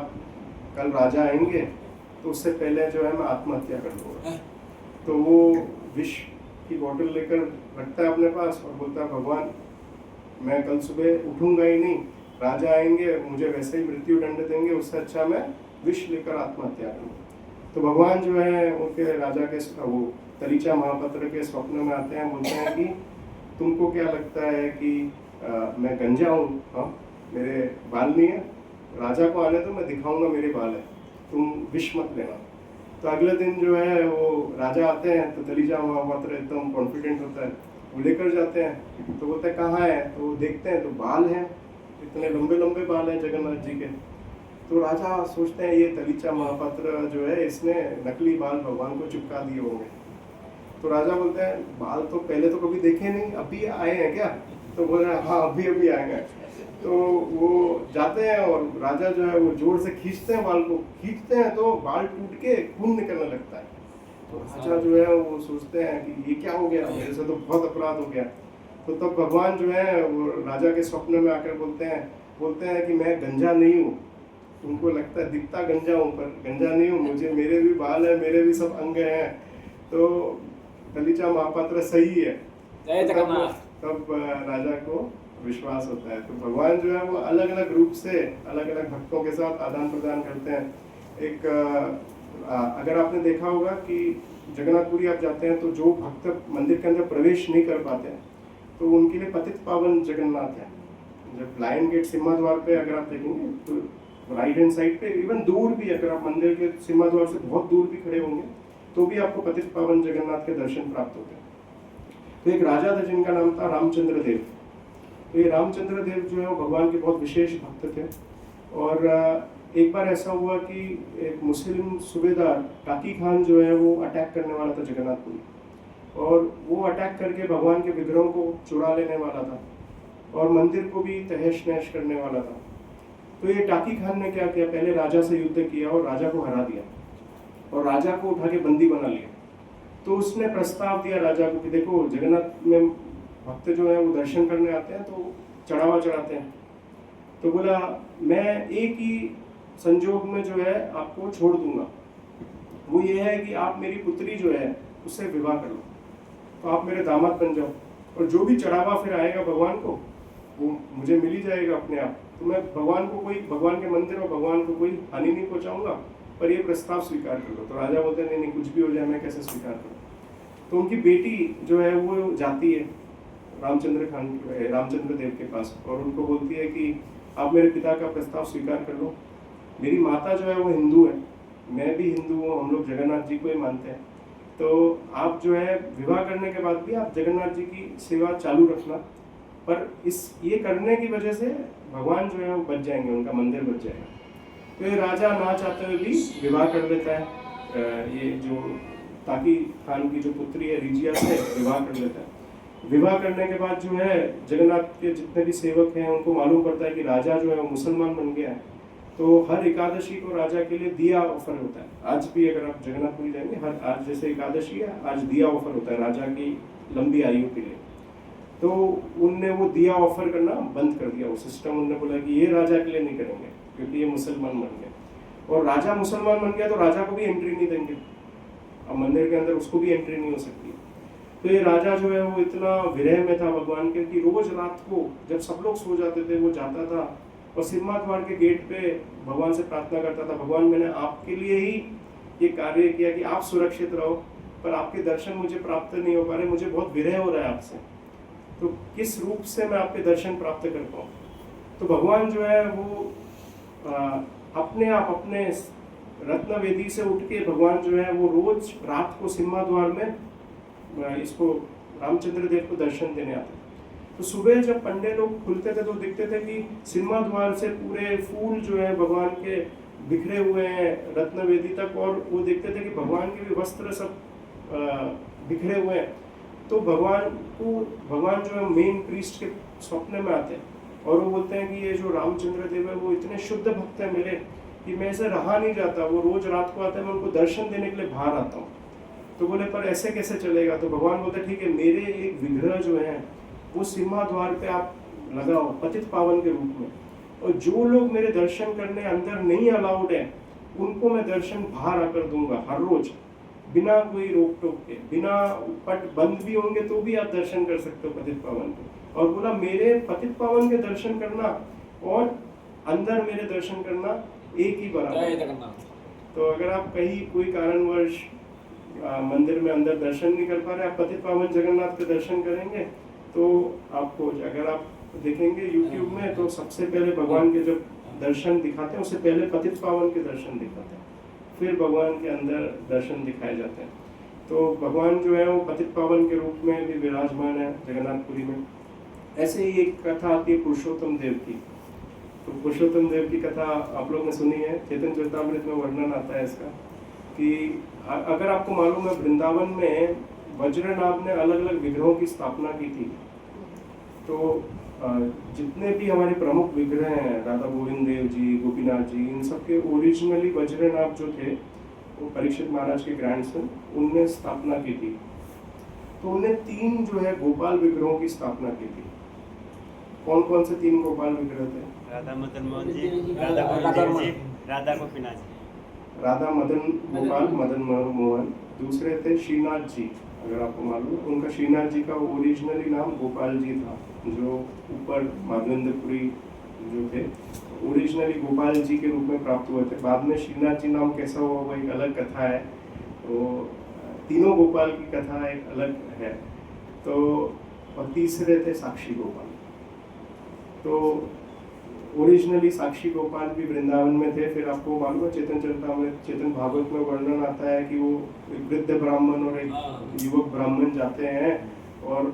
कल राजा आएंगे तो उससे पहले जो है मैं आत्महत्या कर लूँगा। तो वो विष की बोतल लेकर रखता है अपने पास और बोलता है भगवान मैं कल सुबह उठूंगा ही नहीं, राजा आएंगे मुझे वैसे ही मृत्यु दंड देंगे, उससे अच्छा मैं विष लेकर आत्महत्या करूँ। तो भगवान जो है उनके राजा के वो तलीचा महापात्र के स्वप्न में आते हैं, बोलते हैं कि तुमको क्या लगता है कि मैं गंजा हूँ? हाँ मेरे बाल नहीं है, राजा को आने तो मैं दिखाऊंगा मेरे बाल है, तुम विष मत लेना। तो अगले दिन जो है वो राजा आते हैं तो तलीजा महापात्र एकदम कॉन्फिडेंट होता है, वो लेकर जाते हैं। तो बोलते हैं कहाँ है? तो वो देखते हैं तो बाल हैं, इतने लंबे लंबे बाल हैं जगन्नाथ जी के। तो राजा सोचते हैं ये तलीचा महापात्र जो है इसने नकली बाल भगवान को चिपका दिए होंगे। तो राजा बोलते हैं बाल तो पहले तो कभी देखे नहीं, अभी आए हैं क्या? तो बोल रहे हैं हाँ अभी अभी आए हैं। तो वो जाते हैं और राजा जो है वो जोर से खींचते हैं बाल को, खींचते हैं तो बाल टूट के खून निकलने लगता है। तो राजा जो है वो सोचते हैं कि ये क्या हो गया, मेरे से तो बहुत अपराध हो गया। तो तब भगवान जो है वो राजा के स्वप्न में आकर बोलते हैं कि मैं गंजा नहीं हूँ, तुमको लगता है दिखता गंजा हूँ पर गंजा नहीं हूँ, मुझे मेरे भी बाल है, मेरे भी सब अंग हैं। तो तलीचा महापात्र सही है। जय जगन्नाथ। तब राजा को विश्वास होता है। तो भगवान जो है वो अलग अलग रूप से अलग अलग भक्तों के साथ आदान प्रदान करते हैं। एक अगर आपने देखा होगा कि जगन्नाथपुरी आप जाते हैं तो जो भक्त मंदिर के अंदर प्रवेश नहीं कर पाते हैं तो उनके लिए पतित पावन जगन्नाथ है। जब लायन गेट सिम्हा द्वार पे अगर आप देखेंगे तो राइट हैंड साइड पे इवन दूर भी अगर आप मंदिर के सिम्हा द्वार से बहुत दूर भी खड़े होंगे तो भी आपको पतित पावन जगन्नाथ के दर्शन प्राप्त होते हैं। तो एक राजा था जिनका नाम था रामचंद्र देव। तो ये रामचंद्र देव जो है वो भगवान के बहुत विशेष भक्त थे। और एक बार ऐसा हुआ कि एक मुस्लिम सूबेदार टाकी खान जो है वो अटैक करने वाला था जगन्नाथपुरी, और वो अटैक करके भगवान के विग्रहों को चुरा लेने वाला था और मंदिर को भी तहस नहस करने वाला था। तो ये टाकी खान ने क्या किया, पहले राजा से युद्ध किया और राजा को हरा दिया और राजा को उठा के बंदी बना लिया। तो उसने प्रस्ताव दिया राजा को कि देखो जगन्नाथ में भक्त जो है वो दर्शन करने आते हैं तो चढ़ावा चढ़ाते हैं। तो बोला मैं एक ही संजोग में जो है आपको छोड़ दूंगा, वो ये है कि आप मेरी पुत्री जो है उससे विवाह कर लो, तो आप मेरे दामाद बन जाओ, और जो भी चढ़ावा फिर आएगा भगवान को वो मुझे मिल ही जाएगा अपने आप। तो मैं भगवान के मंदिर और भगवान को कोई हानि नहीं पहुंचाऊंगा, पर ये प्रस्ताव स्वीकार कर लो। तो राजा बोलते हैं नहीं कुछ भी हो जाए मैं कैसे स्वीकार करूँ। तो उनकी बेटी जो है वो जाती है रामचंद्र देव के पास और उनको बोलती है कि आप मेरे पिता का प्रस्ताव स्वीकार कर लो, मेरी माता जो है वो हिंदू है, मैं भी हिंदू हूँ, हम लोग जगन्नाथ जी को ही मानते हैं, तो आप जो है विवाह करने के बाद भी आप जगन्नाथ जी की सेवा चालू रखना, पर ये करने की वजह से भगवान जो है वो बच जाएंगे, उनका मंदिर बच जाएगा। तो ये राजा ना चाहते हुए भी विवाह कर लेता है, ये जो ताकी खान की जो पुत्री है रिजिया से विवाह कर लेता है। विवाह करने के बाद जो है जगन्नाथ के जितने भी सेवक हैं उनको मालूम पड़ता है कि राजा जो है वो मुसलमान बन गया है, तो हर एकादशी को राजा के लिए दिया ऑफर होता है। आज भी अगर आप जगन्नाथपुरी जाएंगे आज जैसे एकादशी है आज दिया ऑफर होता है राजा की लंबी आयु के लिए। तो उनने वो दिया ऑफर करना बंद कर दिया, वो सिस्टम उनने बोला कि ये राजा के लिए नहीं करेंगे क्योंकि ये मुसलमान बन गए, और राजा मुसलमान बन गया तो राजा को भी एंट्री नहीं देंगे, अब मंदिर के अंदर उसको भी एंट्री नहीं हो सकती। तो ये राजा जो है वो इतना विरह में था भगवान के कि रोज रात को जब सब लोग सो जाते थे वो जाता था और सिम्हा द्वार के गेट पे भगवान से प्रार्थना करता था, भगवान मैंने आपके लिए ही ये कार्य किया कि आप सुरक्षित रहो, पर आपके दर्शन मुझे प्राप्त नहीं हो पा रहे, मुझे बहुत विरह हो रहा है आपसे, तो किस रूप से मैं आपके दर्शन प्राप्त कर पाऊँ। तो भगवान जो है वो अपने आप अपने रत्न वेदी से उठ के भगवान जो है वो रोज रात को सिम्हा द्वार में इसको रामचंद्र देव को दर्शन देने आते थे। तो सुबह जब पंडे लोग खुलते थे तो दिखते थे कि सिम्हा द्वार से पूरे फूल जो है भगवान के बिखरे हुए हैं रत्न वेदी तक, और वो देखते थे कि भगवान के भी वस्त्र सब बिखरे हुए हैं। तो भगवान जो है मेन प्रीस्ट के स्वप्न में आते हैं और वो बोलते हैं कि ये जो रामचंद्र देव है वो इतने शुद्ध भक्त मिले कि मैं ऐसे रहा नहीं जाता, वो रोज रात को आते हैं, मैं उनको दर्शन देने के लिए बाहर आता हूँ। तो बोले पर ऐसे कैसे चलेगा। तो भगवान बोलते ठीक है, मेरे एक विग्रह जो है वो सिम्हा द्वार पे आप लगाओ पतित पावन के रूप में, और जो लोग मेरे दर्शन करने अंदर नहीं अलाउड है उनको मैं दर्शन बाहर आकर दूंगा हर रोज, बिना कोई रोक टोक के, बिना पट बंद भी होंगे तो भी आप दर्शन कर सकते हो पतित पावन के। और बोला मेरे पतित पावन के दर्शन करना और अंदर मेरे दर्शन करना एक ही बराबर है। तो अगर आप कहीं कोई कारणवश मंदिर में अंदर दर्शन नहीं कर पा रहे, आप पतित पावन जगन्नाथ के दर्शन करेंगे तो आपको, अगर आप देखेंगे YouTube में तो सबसे पहले भगवान के जब दर्शन दिखाते हैं उससे पहले पतित पावन के दर्शन दिखाते हैं, फिर भगवान के अंदर दर्शन दिखाए जाते हैं। तो भगवान जो है वो पतित पावन के रूप में भी विराजमान है जगन्नाथपुरी में। ऐसे ही एक कथा आती है पुरुषोत्तम देव की। तो पुरुषोत्तम देव की कथा आप लोग ने सुनी है, चैतन्य चरितामृत में वर्णन आता है इसका कि अगर आपको मालूम है वृंदावन में वज्रनाभ ने अलग अलग विग्रहों की स्थापना की थी। तो जितने भी हमारे प्रमुख विग्रह हैं, राधा गोविंद देव जी, गोपीनाथ जी, इन सब के ओरिजिनली वज्रनाभ जो थे वो परीक्षित महाराज के ग्रैंडसन, उनने स्थापना की थी। तो उन्हें 3 जो है गोपाल विग्रहों की स्थापना की थी। कौन कौन से 3 गोपाल विग्रह थे? राधा मदन मोहन जी, राधा गोविंद जी, राधा गोपीनाथ जी। राधा मदन गोपाल मदन मोहन, दूसरे थे श्रीनाथ जी। अगर आपको मालूम है उनका श्रीनाथ जी का ओरिजिनली नाम गोपाल जी था, जो ऊपर माधवेंद्रपुरी जो थे ओरिजिनली गोपाल जी के रूप में प्राप्त हुए थे। बाद में श्रीनाथ जी नाम कैसा हुआ वो एक अलग कथा है, वो तीनों गोपाल की कथा एक अलग है। तो और तीसरे थे साक्षी गोपाल। तो ओरिजिनली साक्षी गोपाल भी वृंदावन में थे। फिर आपको मालूम है चेतन चरितामृत, चेतन भागवत में वर्णन आता है कि वो एक वृद्ध ब्राह्मण और एक युवक ब्राह्मण जाते हैं और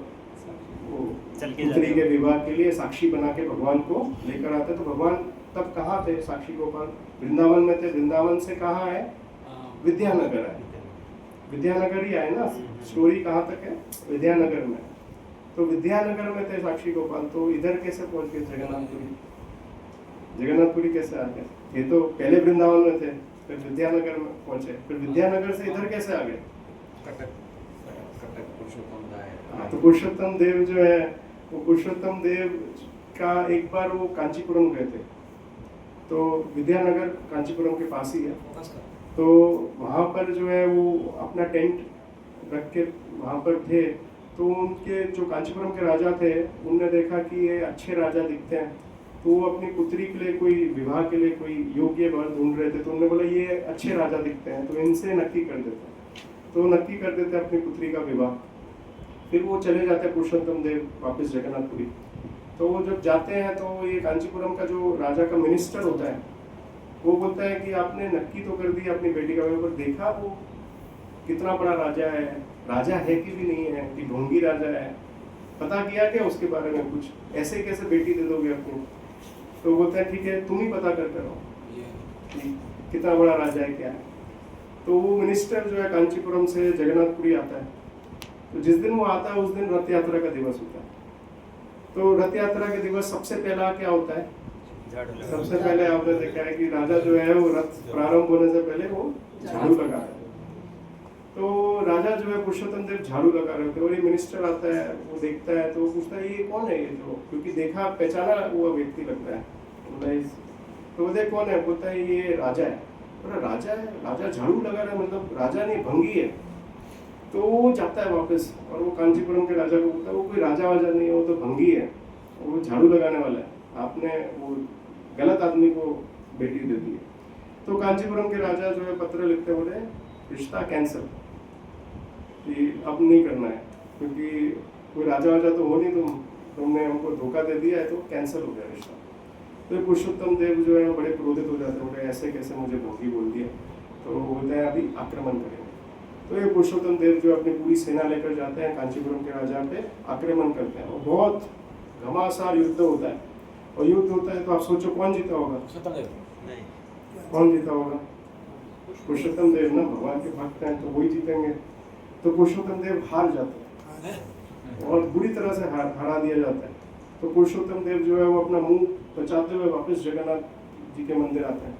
वो पुत्री के विवाह के लिए साक्षी बना के भगवान को लेकर आते। तो भगवान तब कहाँ थे? साक्षी गोपाल वृंदावन में थे। वृंदावन से कहाँ है? विद्यानगर है, विद्यानगर ही आए ना। स्टोरी कहाँ तक है? विद्यानगर में। तो विद्यानगर में थे साक्षी गोपाल। तो इधर कैसे पहुंच गए जगन्नाथपुरी? जगन्नाथपुरी कैसे आ गए? ये तो पहले वृंदावन में थे, फिर विद्यानगर में पहुंचे, फिर विद्यानगर से इधर कैसे आ गए? कटक पुरुषोत्तम दास। तो पुरुषोत्तम देव जो है वो पुरुषोत्तम देव का एक बार वो कांचीपुरम गए थे। तो विद्यानगर कांचीपुरम के पास ही है। तो वहाँ पर जो है वो अपना टेंट रख के वहाँ पर थे। तो उनके जो कांचीपुरम के राजा थे उनने देखा कि ये अच्छे राजा दिखते हैं, तो वो अपनी पुत्री के लिए कोई विवाह के लिए कोई योग्य वर ढूंढ रहे थे। तो उन्होंने बोला ये अच्छे राजा दिखते हैं तो इनसे नक्की कर देते। तो नक्की कर देते अपनी पुत्री का विवाह। फिर वो चले जाते पुरुषोत्तम देव वापस जगन्नाथपुरी। तो वो जब जाते हैं तो ये कांचीपुरम का जो राजा का मिनिस्टर होता है वो बोलता है कि आपने नक्की तो कर दी अपनी बेटी का विवाह, पर देखा वो कितना बड़ा राजा है कि भी नहीं है, कि ढोंगी राजा है, पता किया क्या उसके बारे में कुछ? ऐसे कैसे बेटी दे दोगे अपनी? तो बोलता है ठीक है तुम ही पता करते रहो कि कितना बड़ा राजा है क्या है। तो वो मिनिस्टर जो है कांचीपुरम से जगन्नाथपुरी आता है। तो जिस दिन वो आता है उस दिन रथ यात्रा का दिवस होता है। तो रथ यात्रा के दिवस सबसे पहला क्या होता है? सबसे पहले आपने देखा है कि राजा जो है वो रथ प्रारंभ होने से पहले वो झाड़ू लगा रहे। तो राजा जो है पुरुषोत्तम देव झाड़ू लगा रहे थे और ये मिनिस्टर आता है, वो देखता है तो वो पूछता है ये कौन है? ये जो, क्योंकि देखा पहचाना वो व्यक्ति लगता है। तो वो देख कौन है? बोलता है ये राजा है। बोला राजा है? राजा झाड़ू लगा रहा है, मतलब राजा नहीं भंगी है। तो वो जाता है वापस और वो कांचीपुरम के राजा को बोलता है वो कोई राजा वाजा नहीं है, वो तो भंगी है, वो झाड़ू लगाने वाला है। आपने वो गलत आदमी को बेटी दे दी है। तो कांचीपुरम के राजा जो है पत्र लिखते बोले रिश्ता कैंसिल, कि अब नहीं करना है, क्योंकि कोई राजा वाजा तो हो नहीं, तुमने हमको धोखा दे दिया है, तो कैंसिल हो गया रिश्ता। तो ये पुरुषोत्तम देव जो है बड़े क्रोधित हो जाते हैं, बोले ऐसे कैसे मुझे भोगी बोल दिया। तो वो बोलते हैं अभी आक्रमण करेंगे। तो ये पुरुषोत्तम देव जो अपनी पूरी सेना लेकर जाते हैं कांचीपुरम के राजा पे, आक्रमण करते हैं और बहुत घमासान युद्ध होता है। और युद्ध होता है तो आप सोचो कौन जीता होगा? नहीं, कौन जीता होगा? पुरुषोत्तम देव ना, भगवान के भक्त हैं तो वही जीतेंगे। तो पुरुषोत्तम देव हार जाते हैं और बुरी तरह से हरा दिया जाता है। तो पुरुषोत्तम देव जो है वो अपना मुंह बचाते हुए वापस जगन्नाथ जी के मंदिर आते हैं।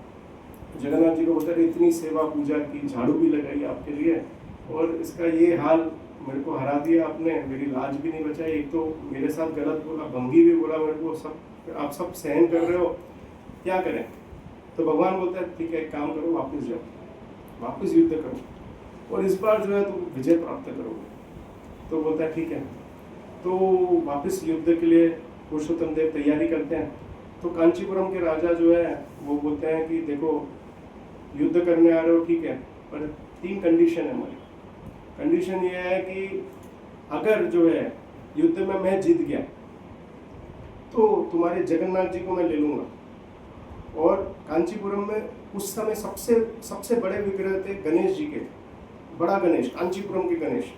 जगन्नाथ जी को बोलते हैं इतनी सेवा पूजा की, झाड़ू भी लगाई आपके लिए, और इसका ये हाल, मेरे को हरा दिया आपने, मेरी लाज भी नहीं बचाई, एक तो मेरे साथ गलत बोला, भंगी भी बोला मेरे को, सब आप सब सहन कर रहे हो, क्या करें? तो भगवान बोलता है ठीक है, एक काम करो, वापस जाओ, वापस युद्ध करो और इस बार जो है तुम विजय प्राप्त करोगे। तो बोलता है ठीक है। तो वापस युद्ध के लिए पुरुषोत्तम देव तैयारी करते हैं। तो कांचीपुरम के राजा जो है वो बोलते हैं कि देखो युद्ध करने आ रहे हो ठीक है, पर 3 कंडीशन है हमारी। कंडीशन ये है कि अगर जो है युद्ध में मैं जीत गया तो तुम्हारे जगन्नाथ जी को मैं ले लूंगा। और कांचीपुरम में उस समय सबसे बड़े विग्रह थे गणेश जी के, बड़ा गणेश, कांचीपुरम के गणेश।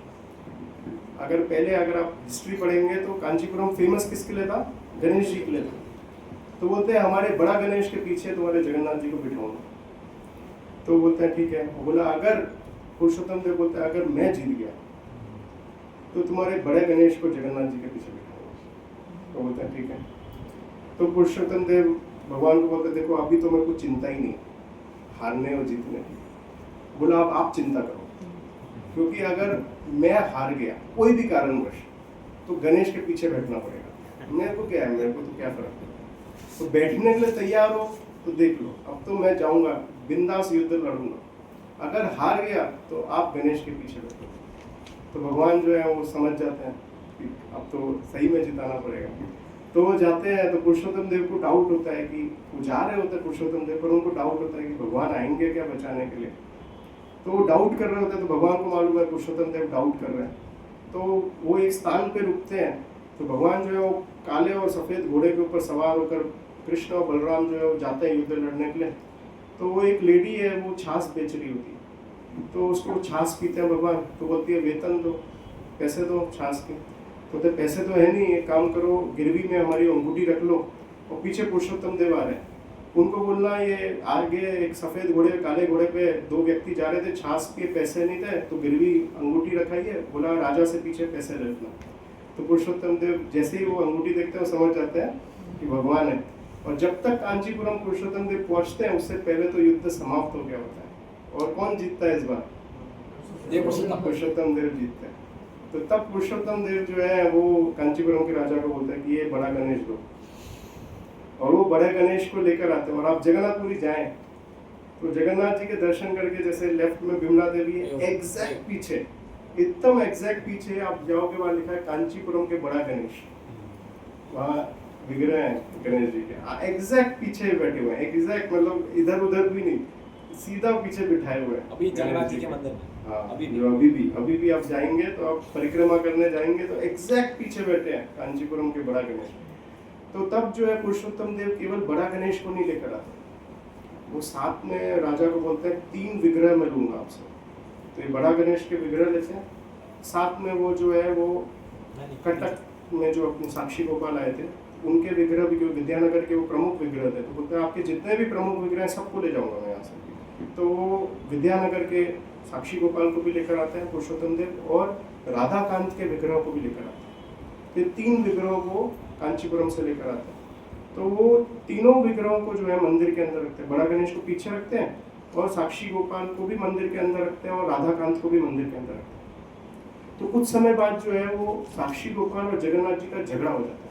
अगर आप हिस्ट्री पढ़ेंगे तो कांचीपुरम फेमस किसके लिए था? गणेश जी के लिए था। तो बोलते हैं हमारे बड़ा गणेश के पीछे तुम्हारे जगन्नाथ जी को बिठाऊंगा। तो बोलते हैं ठीक है। वो बोला अगर पुरुषोत्तम देव बोलते हैं अगर मैं जीत गया तो तुम्हारे बड़े गणेश को जगन्नाथ जी के पीछे बिठाऊंगा। तो बोलते हैं ठीक है। तो पुरुषोत्तम देव भगवान को बोलते देखो अभी तो मेरे को चिंता ही नहीं हारने और जीतने की। बोला अब आप चिंता करो, क्योंकि अगर मैं हार गया कोई भी कारणवश तो गणेश के पीछे बैठना पड़ेगा। मेरे को क्या है, मेरे को तो क्या फर्क है। तो बैठने के लिए तैयार हो तो देख लो, अब तो मैं जाऊंगा बिंदास युद्ध लड़ूंगा। अगर हार गया तो आप गणेश के पीछे बैठो। तो भगवान जो है वो समझ जाते हैं कि अब तो सही में जिताना पड़ेगा। तो वो जाते हैं। तो पुरुषोत्तम देव को डाउट होता है कि वो जा रहे होते हैं पुरुषोत्तम देव, पर उनको डाउट होता है कि भगवान आएंगे क्या बचाने के लिए। तो वो डाउट कर रहे होते हैं। तो भगवान को मालूम है पुरुषोत्तम देव डाउट कर रहे हैं। तो वो एक स्थान पे रुकते हैं। तो भगवान जो है वो काले और सफ़ेद घोड़े के ऊपर सवार होकर कृष्ण और बलराम जो है वो जाते हैं युद्ध लड़ने के लिए। तो वो एक लेडी है, वो छाछ बेच रही होती है। तो उसको छाछ पीते हैं भगवान। तो बोलती है वेतन दो, पैसे दो छाछ के। तो बोलते पैसे तो है नहीं, एक काम करो गिरवी में हमारी अंगूठी रख लो। और पीछे पुरुषोत्तम देव आ रहे हैं। उनको बोलना ये आगे एक सफ़ेद घोड़े काले घोड़े पे 2 व्यक्ति जा रहे थे, छाछ के पैसे नहीं थे तो गिरवी अंगूठी रखाइए, बोला राजा से पीछे पैसे रखना। तो पुरुषोत्तम देव जैसे ही वो अंगूठी देखते हैं समझ जाते हैं कि भगवान है। और जब तक कांचीपुरम पुरुषोत्तम देव पहुंचते हैं उससे पहले तो युद्ध समाप्त हो गया होता है। और कौन जीतता है इस बार? पुरुषोत्तम देव जीतते हैं। तो तब पुरुषोत्तम देव जो है वो कांचीपुरम के राजा को बोलता है कि ये बड़ा गणेश दो। और वो बड़े गणेश को लेकर आते हैं। और आप जगन्नाथपुरी जाएं तो जगन्नाथ जी के दर्शन करके जैसे लेफ्ट में विमला देवी है, एग्जैक्ट पीछे, एकदम एग्जैक्ट पीछे आप जाओगे, वहाँ लिखा है कांचीपुरम के बड़ा गणेश। वहाँ विग्रह है गणेश जी के, एग्जैक्ट पीछे बैठे हुए हैं। एग्जैक्ट मतलब इधर उधर भी नहीं, सीधा पीछे बिठाए हुए हैं अभी जगन्नाथ जी के मंदिर में। हाँ, अभी भी आप जाएंगे तो आप परिक्रमा करने जाएंगे तो एग्जैक्ट पीछे बैठे हैं कांचीपुरम के बड़ा गणेश। तो तब जो है पुरुषोत्तम देव केवल बड़ा गणेश को नहीं लेकर आते, वो साथ में राजा को बोलते हैं 3 विग्रह मैं लूंगा आपसे। तो ये बड़ा गणेश के विग्रह लेते हैं, साथ में वो जो है वो कटक में जो अपने साक्षी गोपाल आए थे उनके विग्रह भी, जो विद्यानगर के वो प्रमुख विग्रह थे। तो बोलते हैं आपके जितने भी प्रमुख विग्रह हैं सबको ले जाऊंगा मैं यहाँ से। तो वो विद्यानगर के साक्षी गोपाल को भी लेकर आते हैं पुरुषोत्तम देव, और राधाकांत के विग्रह को भी लेकर आते हैं। तो 3 विग्रहों को कांचीपुरम से लेकर आते हैं। तो वो तीनों विग्रहों को जो है मंदिर के अंदर रखते हैं। बड़ा गणेश को पीछे रखते हैं और साक्षी गोपाल को भी मंदिर के अंदर रखते हैं और राधाकांत को भी मंदिर के अंदर रखते हैं। तो कुछ समय बाद जो है वो साक्षी गोपाल और जगन्नाथ जी का झगड़ा हो जाता है।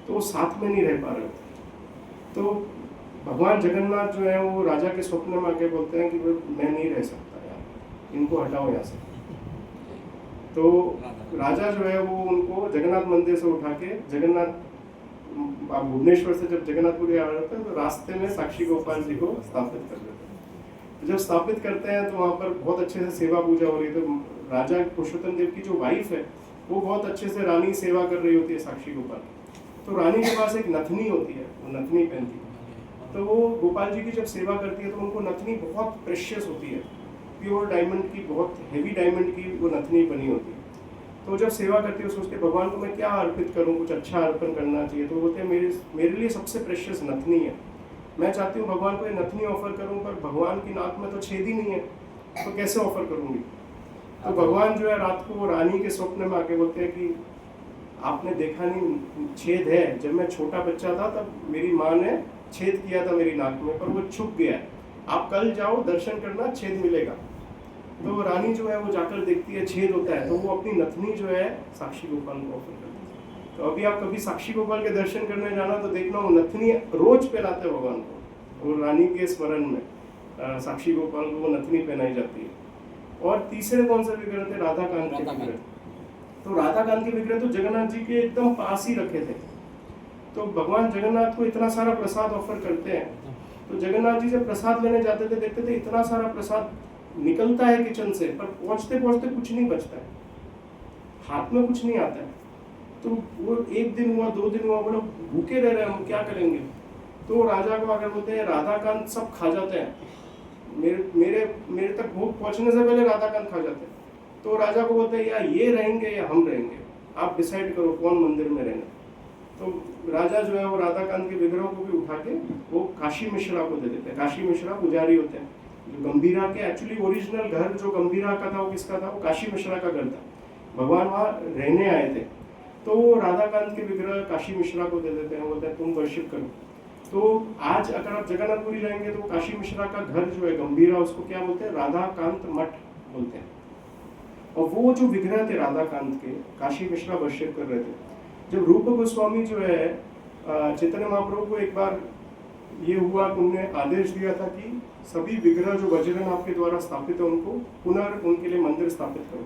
तो वो साथ में नहीं रह पा रहे होते। तो भगवान जगन्नाथ जो है वो राजा के स्वप्न में आके बोलते हैं कि मैं नहीं रह सकता यार, इनको हटाओ यहाँ से। तो राजा जो है वो उनको जगन्नाथ मंदिर से उठा के जगन्नाथ आप भुवनेश्वर से जब जगन्नाथपुरी आ रहे थे तो रास्ते में साक्षी गोपाल जी को स्थापित कर देते हैं। तो जब स्थापित करते हैं तो वहाँ पर बहुत अच्छे से सेवा पूजा हो रही है। तो राजा पुरुषोत्तम देव की जो वाइफ है वो बहुत अच्छे से रानी सेवा कर रही होती है साक्षी गोपाल की। तो रानी के पास एक नथनी होती है, वो नथनी पहनती है। तो वो गोपाल जी की जब सेवा करती है तो उनको नथनी बहुत प्रेशियस होती है, प्योर डायमंड की, बहुत हेवी डायमंड की वो नथनी बनी होती है। तो जब सेवा करती है सोचते भगवान को मैं क्या अर्पित करूं, कुछ अच्छा अर्पण करना चाहिए। तो बोलते हैं मेरे लिए सबसे प्रेशियस नथनी है, मैं चाहती हूँ भगवान को ये नथनी ऑफर करूं, पर भगवान की नाक में तो छेद ही नहीं है, तो कैसे ऑफर करूंगी। तो भगवान जो है रात को रानी के स्वप्न में आके बोलते हैं कि आपने देखा नहीं छेद है, जब मैं छोटा बच्चा था तब मेरी माँ ने छेद किया था मेरी नाक में, पर वो छुप गया है, आप कल जाओ दर्शन करना, छेद मिलेगा। तो रानी जो है वो जाकर देखती है छेद होता है, तो वो अपनी नथनी जो है साक्षी गोपाल को ऑफर करती है। तो अभी आप कभी साक्षी गोपाल के दर्शन करने जाना तो देखना वो नथनी रोज पहनाते हैं भगवान को, और रानी के स्मरण में साक्षी गोपाल को वो नथनी पहनाई जाती है। और तीसरे कौन से विग्रह थे, राधा कांत के विग्रह। तो राधा कांत के विग्रह तो जगन्नाथ जी के एकदम पास ही रखे थे। तो भगवान जगन्नाथ को इतना सारा प्रसाद ऑफर करते हैं, तो जगन्नाथ जी से प्रसाद लेने जाते थे, देखते थे इतना सारा प्रसाद निकलता है किचन से, पर पहुंचते पहुंचते कुछ नहीं बचता है, हाथ में कुछ नहीं आता है। तो वो एक दिन हुआ, 2 दिन हुआ, बोला भूखे रह रहे हैं हम, क्या करेंगे। तो राजा को आकर बोलते हैं राधाकांत सब खा जाते हैं, मेरे तक भूख पहुंचने से पहले राधाकांत खा जाते हैं। तो राजा को बोलते हैं या ये रहेंगे या हम रहेंगे, आप डिसाइड करो कौन मंदिर में रहना। तो राजा जो है वो राधाकांत के विग्रह को भी उठा के वो काशी मिश्रा को दे देते हैं। काशी मिश्रा पुजारी होते हैं, जो गंभीरा के एक्चुअली ओरिजिनल घर जो गंभीरा का था वो किसका था, वो काशी मिश्रा का घर था, भगवान वहाँ रहने आए थे। तो वो राधाकांत के विग्रह काशी मिश्रा को दे देते हैं, बोलते हैं तुम वर्शिप करो। तो आज अगर आप जगन्नाथपुरी जाएंगे तो काशी मिश्रा का घर जो है गंभीरा, उसको क्या बोलते हैं, राधाकांत मठ बोलते हैं। और वो जो विग्रह थे राधाकांत के, काशी मिश्रा वर्शिप कर रहे थे। जब रूप गोस्वामी जो है चैतन्य महाप्रभु को एक बार ये हुआ कि उन्होंने आदेश दिया था कि सभी विग्रह जो वज्रन आपके द्वारा स्थापित है उनको पुनः उनके लिए मंदिर स्थापित करो।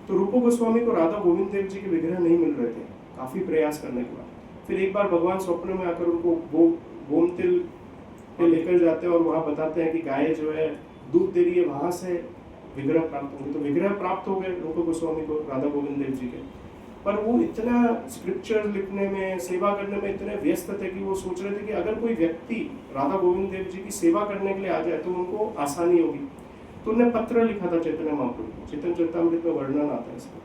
तो रूप गोस्वामी को राधा गोविंद देव जी के विग्रह नहीं मिल रहे थे, काफी प्रयास करने के बाद फिर एक बार भगवान स्वप्न में आकर उनको गोमतिल पे लेकर जाते हैं और वहाँ बताते हैं कि गाय जो है दूध दे रही है, वहां से विग्रह प्राप्त होंगे। तो विग्रह प्राप्त हो गए रूप गोस्वामी को राधा गोविंद देव जी के, पर वो इतना स्क्रिप्चर लिखने में, सेवा करने में इतने व्यस्त थे कि वो सोच रहे थे कि अगर कोई व्यक्ति राधा गोविंद देव जी की सेवा करने के लिए आ जाए तो उनको आसानी होगी। तो उन्हें पत्र लिखा था चैतन्य महाप्रभु को, चैतन्य चरितामृत में वर्णन आता है इसका।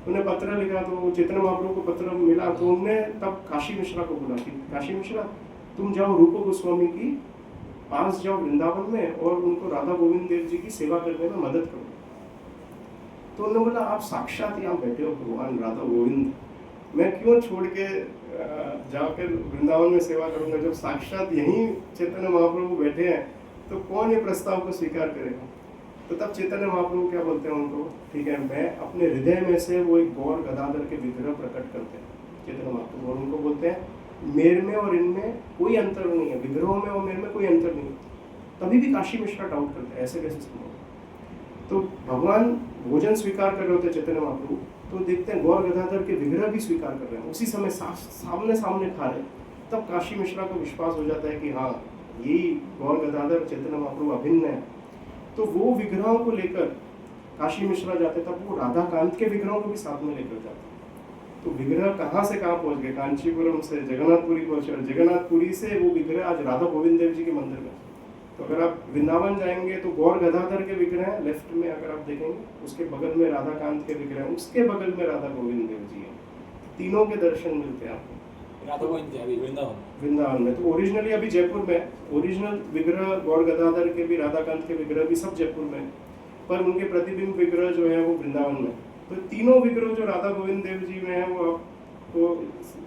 उन्हें पत्र लिखा, तो चैतन्य महाप्रभु को पत्र मिला, तो उन्होंने तब काशी मिश्रा को बोला कि काशी मिश्रा तुम जाओ रूप गोस्वामी की पास जाओ वृंदावन में और उनको राधा गोविंद देव जी की सेवा करने में मदद करो। तो उन्होंने बोला आप साक्षात यहाँ बैठे हो भगवान राधा गोविंद, मैं क्यों छोड़ के जाकर वृंदावन में सेवा करूंगा, जब साक्षात यहीं चैतन्य महाप्रभु बैठे हैं तो कौन ये प्रस्ताव को स्वीकार करेगा। तो तब चैतन्य महाप्रभु क्या बोलते हैं उनको, ठीक है मैं अपने हृदय में से वो एक गौर गदाधर के विग्रह प्रकट करते हैं चैतन्य महाप्रभु, और उनको बोलते हैं मेरे में और इनमें कोई अंतर नहीं है, विग्रहों में और मेरे में कोई अंतर नहीं है। तभी भी काशी मिश्रा डाउट करते हैं ऐसे कैसे संभव। तो भगवान भोजन स्वीकार कर रहे होते चैतन्य महाप्रभु, तो देखते हैं गौर गदाधर के विग्रह भी स्वीकार कर रहे हैं, उसी समय सामने सामने खा रहे हैं। तब काशी मिश्रा को विश्वास हो जाता है कि हाँ यही गौर गदाधर चैतन्य महाप्रभु अभिन्न है। तो वो विग्रहों को लेकर काशी मिश्रा जाते, तब वो राधा कांत के विग्रहों को भी साथ में लेकर जाते। तो विग्रह कहाँ से कहाँ पहुंच गए, कांचीपुरम से जगन्नाथपुरी पहुंचे, और जगन्नाथपुरी से वो विग्रह आज राधा गोविंद देव जी के मंदिर में। तो अगर आप वृंदावन जाएंगे तो गौर गदाधर के विग्रह लेफ्ट में अगर आप देखेंगे, उसके बगल में राधा कांत के विग्रह, उसके बगल में राधा गोविंद देव जी हैं। तीनों के दर्शन मिलते हैं आपको राधा गोविंद अभी वृंदावन में। तो ओरिजिनली अभी जयपुर में ओरिजिनल विग्रह गौर गदाधर के भी, राधा कांत के विग्रह भी सब जयपुर में, पर उनके प्रतिबिंब विग्रह जो है वो वृंदावन में। तो तीनों विग्रह जो राधा गोविंद देव जी में है वो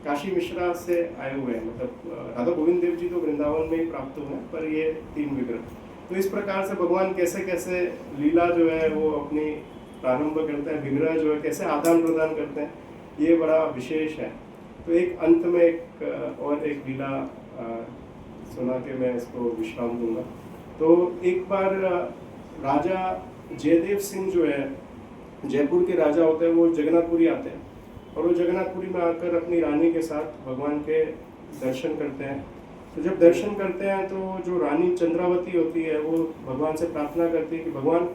काशी मिश्रा से आए हुए हैं, मतलब राधा गोविंद देव जी तो वृंदावन में ही प्राप्त हुए हैं, पर ये 3 विग्रह। तो इस प्रकार से भगवान कैसे कैसे लीला जो है वो अपनी प्रारंभ करते हैं, विग्रह जो है कैसे आदान प्रदान करते हैं, ये बड़ा विशेष है। तो एक अंत में एक लीला सुना के मैं इसको विश्राम दूंगा। तो एक बार राजा जयदेव सिंह जो है जयपुर के राजा होते हैं, वो जगन्नाथपुरी आते हैं, और वो जगन्नाथपुरी में आकर अपनी रानी के साथ भगवान के दर्शन करते हैं। तो जब दर्शन करते हैं तो जो रानी चंद्रावती होती है वो भगवान से प्रार्थना करती है कि भगवान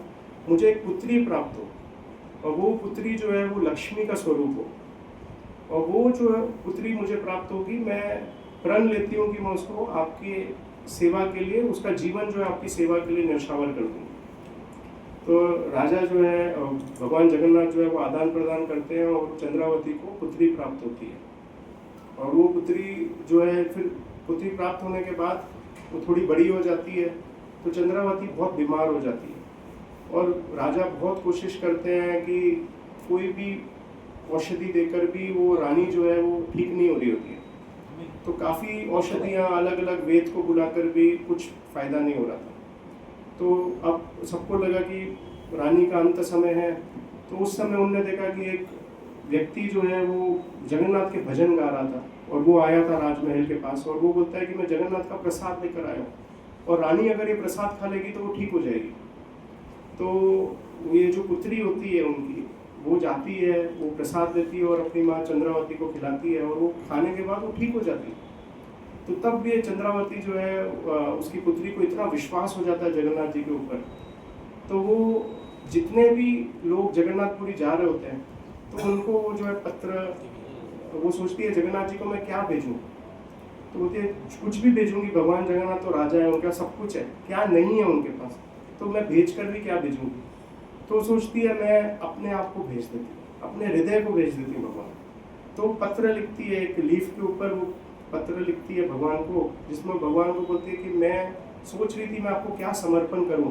मुझे एक पुत्री प्राप्त हो, और वो पुत्री जो है वो लक्ष्मी का स्वरूप हो, और वो जो पुत्री मुझे प्राप्त होगी, मैं प्रण लेती हूँ कि मैं उसको आपकी सेवा के लिए, उसका जीवन जो है आपकी सेवा के लिए न्यौछावर कर दूँगी। तो राजा जो है भगवान जगन्नाथ जो है वो आदान प्रदान करते हैं और चंद्रावती को पुत्री प्राप्त होती है। और वो पुत्री जो है फिर पुत्री प्राप्त होने के बाद वो थोड़ी बड़ी हो जाती है, तो चंद्रावती बहुत बीमार हो जाती है और राजा बहुत कोशिश करते हैं कि कोई भी औषधि देकर भी वो रानी जो है वो ठीक नहीं हो रही होती है। तो काफ़ी औषधियाँ अलग अलग वेद को बुलाकर भी कुछ फ़ायदा नहीं हो रहा था। तो अब सबको लगा कि रानी का अंत समय है। तो उस समय उन्होंने देखा कि एक व्यक्ति जो है वो जगन्नाथ के भजन गा रहा था और वो आया था राजमहल के पास, और वो बोलता है कि मैं जगन्नाथ का प्रसाद लेकर आया हूँ, और रानी अगर ये प्रसाद खा लेगी तो वो ठीक हो जाएगी। तो ये जो पुत्री होती है उनकी, वो जाती है, वो प्रसाद देती है और अपनी माँ चंद्रावती को खिलाती है, और वो खाने के बाद वो ठीक हो जाती है। तो तब ये चंद्रावती जो है उसकी पुत्री को इतना विश्वास हो जाता है जगन्नाथ जी के ऊपर, तो वो जितने भी लोग जगन्नाथपुरी जा रहे होते हैं तो उनको वो जो है पत्र, वो सोचती है जगन्नाथ जी को मैं क्या भेजूँ। तो बोलती है कुछ भी भेजूंगी, भगवान जगन्नाथ तो राजा है, उनका सब कुछ है, क्या नहीं है उनके पास, तो मैं भेज कर भी क्या भेजूंगी। तो सोचती है मैं अपने आप को भेज देती हूँ, अपने हृदय को भेज देती हूँ भगवान। तो पत्र लिखती है, एक लीफ के ऊपर वो पत्र लिखती है भगवान को, जिसमें भगवान को बोलती है कि मैं सोच रही थी मैं आपको क्या समर्पण करूं,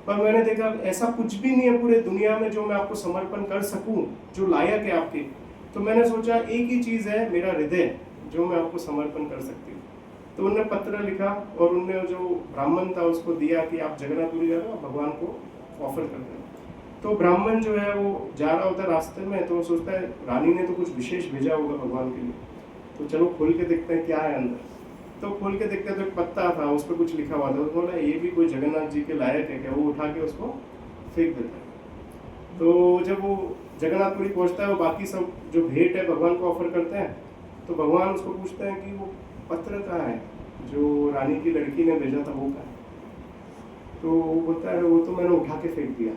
पर मैंने देखा ऐसा कुछ भी नहीं है पूरे दुनिया में जो मैं आपको समर्पण कर सकूं, जो लायक है आपके। तो मैंने सोचा एक ही चीज़ है, मेरा हृदय, जो मैं आपको समर्पण कर सकती हूँ। तो उन्होंने पत्र लिखा और उनने जो ब्राह्मण था उसको दिया कि आप जगन्नाथपुरी जा रहे हो, भगवान को ऑफर कर दें। तो ब्राह्मण जो है वो जा रहा होता है रास्ते में, तो सोचता है रानी ने तो कुछ विशेष भेजा होगा भगवान के लिए, तो चलो खोल के देखते हैं क्या है अंदर। तो खोल के देखते हैं तो एक पत्ता था, उस पर कुछ लिखा हुआ था। तो बोला ये भी कोई जगन्नाथ जी के लायक है क्या, वो उठा के उसको फेंक देता है। तो जब वो जगन्नाथपुरी पहुंचता है, वो बाकी सब जो भेंट है भगवान को ऑफर करते हैं, तो भगवान उसको पूछते हैं कि वो पत्र कहाँ है जो रानी की लड़की ने भेजा था, वो कहाँ है। तो वो बोलता है वो तो मैंने उठा के फेंक दिया।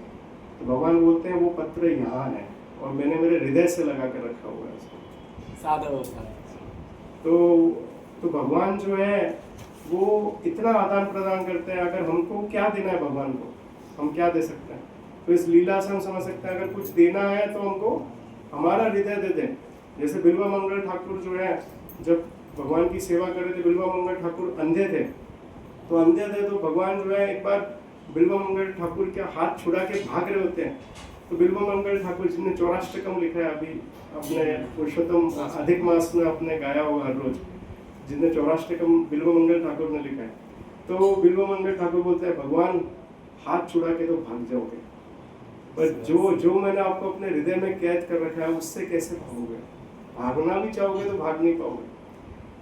तो भगवान बोलते हैं वो पत्र यहाँ है और मैंने मेरे हृदय से लगा कर रखा हुआ है उसको। सादा होता है। तो भगवान जो है वो इतना आदान प्रदान करते हैं, अगर हमको क्या देना है भगवान को, हम क्या दे सकते हैं। तो इस लीला से हम समझ सकते हैं अगर कुछ देना है तो हमको हमारा हृदय दे दें। जैसे बिल्वा मंगल ठाकुर जो है जब भगवान की सेवा कर रहे थे, बिल्वा मंगल ठाकुर अंधे थे, तो भगवान जो है एक बार बिल्वा मंगल ठाकुर के हाथ छुड़ा के भाग रहे होते हैं। तो बिल्वा मंगल ठाकुर जिन्हें चौराष्टकम लिखा है अभी अपने पुरुषोत्तम अधिक मास में अपने गाया हुआ हर रोज, जिन्हें चौराष्टकम बिल्वा मंगल ठाकुर ने लिखा है। तो बिल्वा मंगल ठाकुर बोलते हैं भगवान हाथ छुड़ा के तो भाग जाओगे, पर जो मैंने आपको अपने हृदय में कैद कर रखा है उससे कैसे भागोगे, भागना भी चाहोगे तो भाग नहीं पाओगे।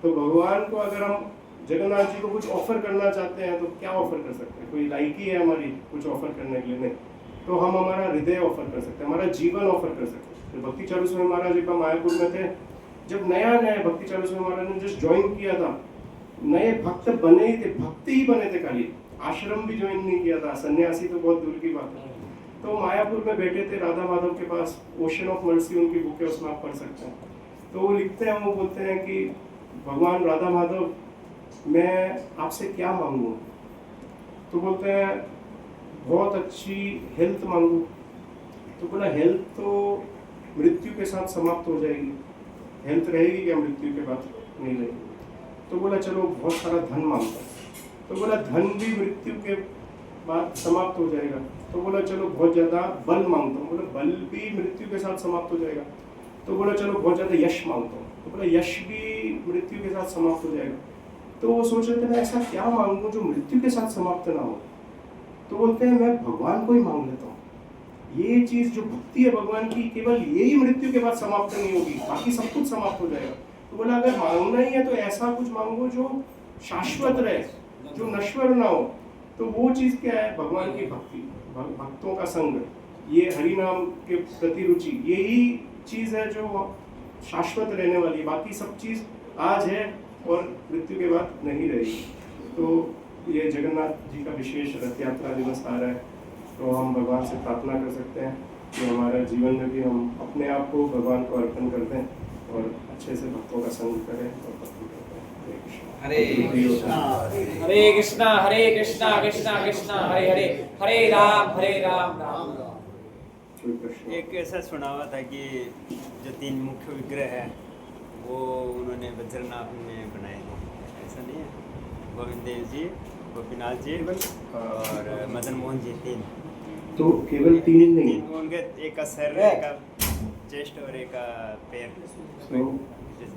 तो भगवान को अगर हम जगन्नाथ जी को कुछ ऑफर करना चाहते हैं तो क्या ऑफर कर सकते हैं, कोई लायकी है हमारी कुछ ऑफर करने के लिए? नहीं। तो हम हमारा हृदय ऑफर कर सकते हैं, हमारा जीवन ऑफर कर सकते हैं। तो भक्ति चालू स्वामी महाराज एक बार मायापुर में थे, जब नया भक्ति चालू स्वामी महाराज ने जस्ट ज्वाइन किया था, नए भक्त बने ही थे, भक्त ही बने थे खाली, आश्रम भी ज्वाइन नहीं किया था, सन्यासी तो बहुत दूर की बात है। तो मायापुर में बैठे थे राधा माधव के पास, ओशन ऑफ मर्सी उनकी बुक है, उसमें आप पढ़ सकते हैं। तो वो लिखते हैं, वो बोलते हैं कि भगवान राधा माधव मैं आपसे क्या मांगूं। तो बोलते हैं बहुत अच्छी हेल्थ मांगू। तो बोला हेल्थ तो मृत्यु के साथ समाप्त हो जाएगी, हेल्थ रहेगी क्या मृत्यु के बाद? नहीं रहेगी। तो बोला चलो बहुत सारा धन मांगता। तो बोला धन भी मृत्यु के बाद समाप्त हो जाएगा। तो बोला चलो बहुत ज़्यादा बल मांगता हूँ। बोला बल भी मृत्यु के साथ समाप्त हो जाएगा। तो बोला चलो बहुत ज़्यादा यश मांगता हूँ। तो बोला यश भी मृत्यु के साथ समाप्त हो जाएगा। तो वो सोच रहे थे मैं ऐसा क्या मांगूं जो मृत्यु के साथ समाप्त ना हो। तो बोलते हैं मैं भगवान को ही मांग लेता हूँ, ये चीज़ जो भक्ति है भगवान की, केवल यही मृत्यु के बाद समाप्त नहीं होगी, बाकी सब कुछ समाप्त हो जाएगा। तो बोला अगर मांगना ही है तो ऐसा कुछ मांगो जो शाश्वत रहे, जो नश्वर ना हो। तो वो चीज़ क्या है? भगवान की भक्ति, भक्तों का संग, ये हरि नाम के प्रति रुचि, यही चीज़ है जो शाश्वत रहने वाली है। बाकी सब चीज़ आज है और मृत्यु के बाद नहीं रहेगी। तो ये जगन्नाथ जी का विशेष रथ यात्रा दिवस आ रहा है, तो हम भगवान से प्रार्थना कर सकते हैं कि हमारे जीवन में भी हम अपने आप को भगवान को अर्पण कर दें और अच्छे से भक्तों का संग करें और भक्ति करते हैं। हरे कृष्णा हरे कृष्णा कृष्णा कृष्णा हरे हरे, हरे राम राम राम। कोई प्रश्न? एक ऐसा सुना हुआ था कि जो 3 मुख्य विग्रह है वो उन्होंने वज्रनाभ में बनाए थे, ऐसा नहीं है? गोविंद देव जी, गोपीनाथ जी और मदन मोहन जी, 3। तो केवल 3 नहीं, उनके एक का सर, एक का चेस्ट और एक का पैर। तो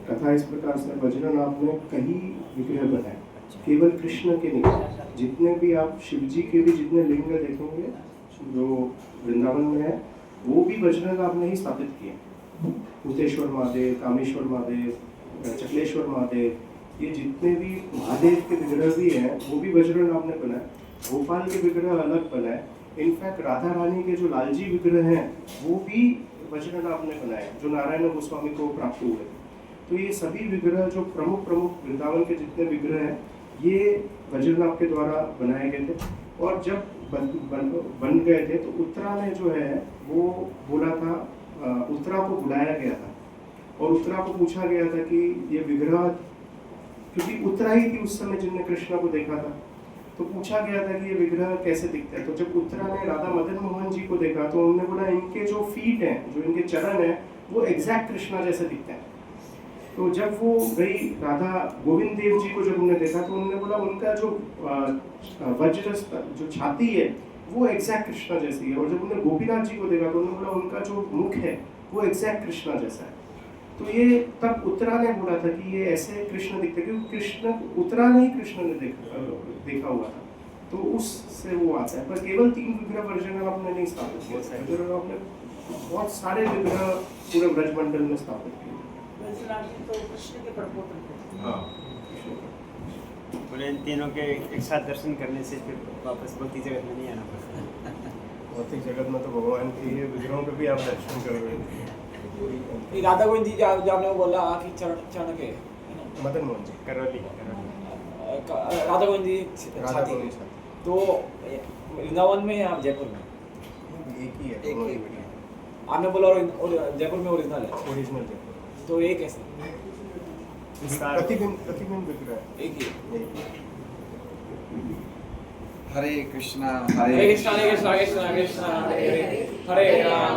कथा इस प्रकार से वज्रनाभ में कई विग्रह बनाए, केवल कृष्ण के नहीं। जितने भी आप शिव जी के भी जितने लिंग देखेंगे जो वृंदावन में है, वो भी वज्रनाभ ने ही स्थापित किए। भूतेश्वर महादेव, कामेश्वर महादेव, चकलेश्वर महादेव, ये जितने भी महादेव के विग्रह भी हैं वो भी वज्रनाभ ने बनाए। गोपाल के विग्रह अलग बनाए। इनफैक्ट राधा रानी के जो लालजी विग्रह हैं वो भी वज्रनाभ ने बनाए, जो नारायण गोस्वामी को प्राप्त हुए। तो ये सभी विग्रह जो प्रमुख वृंदावन के जितने विग्रह हैं ये वज्रनाभ के द्वारा बनाए गए थे। और जब बन गए थे तो उत्तरा ने जो है वो बोला था, उत्तरा को बुलाया गया था और उत्तरा को पूछा गया था कि ये विग्रह, क्योंकि उत्तरा ही थी उस समय जिनने कृष्ण को देखा था, तो पूछा गया था कि ये विग्रह कैसे दिखता है। तो जब उत्तरा ने राधा मदन मोहन जी को देखा तो उन्होंने बोला इनके जो फीट हैं, जो इनके चरण हैं, वो एग्जैक्ट कृष्णा जैसे दिखते हैं। तो जब वो गई राधा गोविंद देव जी को जब उन्होंने देखा तो उन्होंने बोला उनका जो वज्र जो छाती है वो एग्जैक्ट कृष्णा जैसी है। और जब उन्होंने गोपीनाथ जी को देखा तो उन्होंने बोला उनका जो मुख है वो एग्जैक्ट कृष्णा जैसा है। तो ये तब उत्तरा ने बोला था कि ये ऐसे कृष्ण दिखते, क्योंकि कृष्ण उत्तरा ने ही कृष्ण ने देखा हुआ था, तो उससे वो आता है। पर केवल 3 विग्रह वज्रनाभ ने नहीं स्थापित किया, वज्रनाभ ने बहुत सारे विग्रह पूरे ब्रजमंडल में स्थापित किए। तो कृष्ण के परपोत्र थे। हाँ, बोले इन तीनों के एक साथ दर्शन करने से फिर वापस भक्ति जगत में नहीं आना पड़ता। भौतिक जगत में तो भगवान के ये विग्रहों के भी आप दर्शन करोगे। ये राधा गोविंद जी जो आपने बोला कि चरण के मदन मोहन जी, करौली राधा गोविंद जी राधा छाती गोविंद में। छाती। तो वृंदावन में या जयपुर में? एक ही है, एक दोनों ही ही है। आपने बोला और जयपुर में ओरिजिनल है, ओरिजिनल जयपुर। तो ये कैसे? प्रतिबिंब विग्रह एक ही। हरे कृष्णा हरे कृष्णा कृष्णा कृष्णा हरे हरे, हरे राम।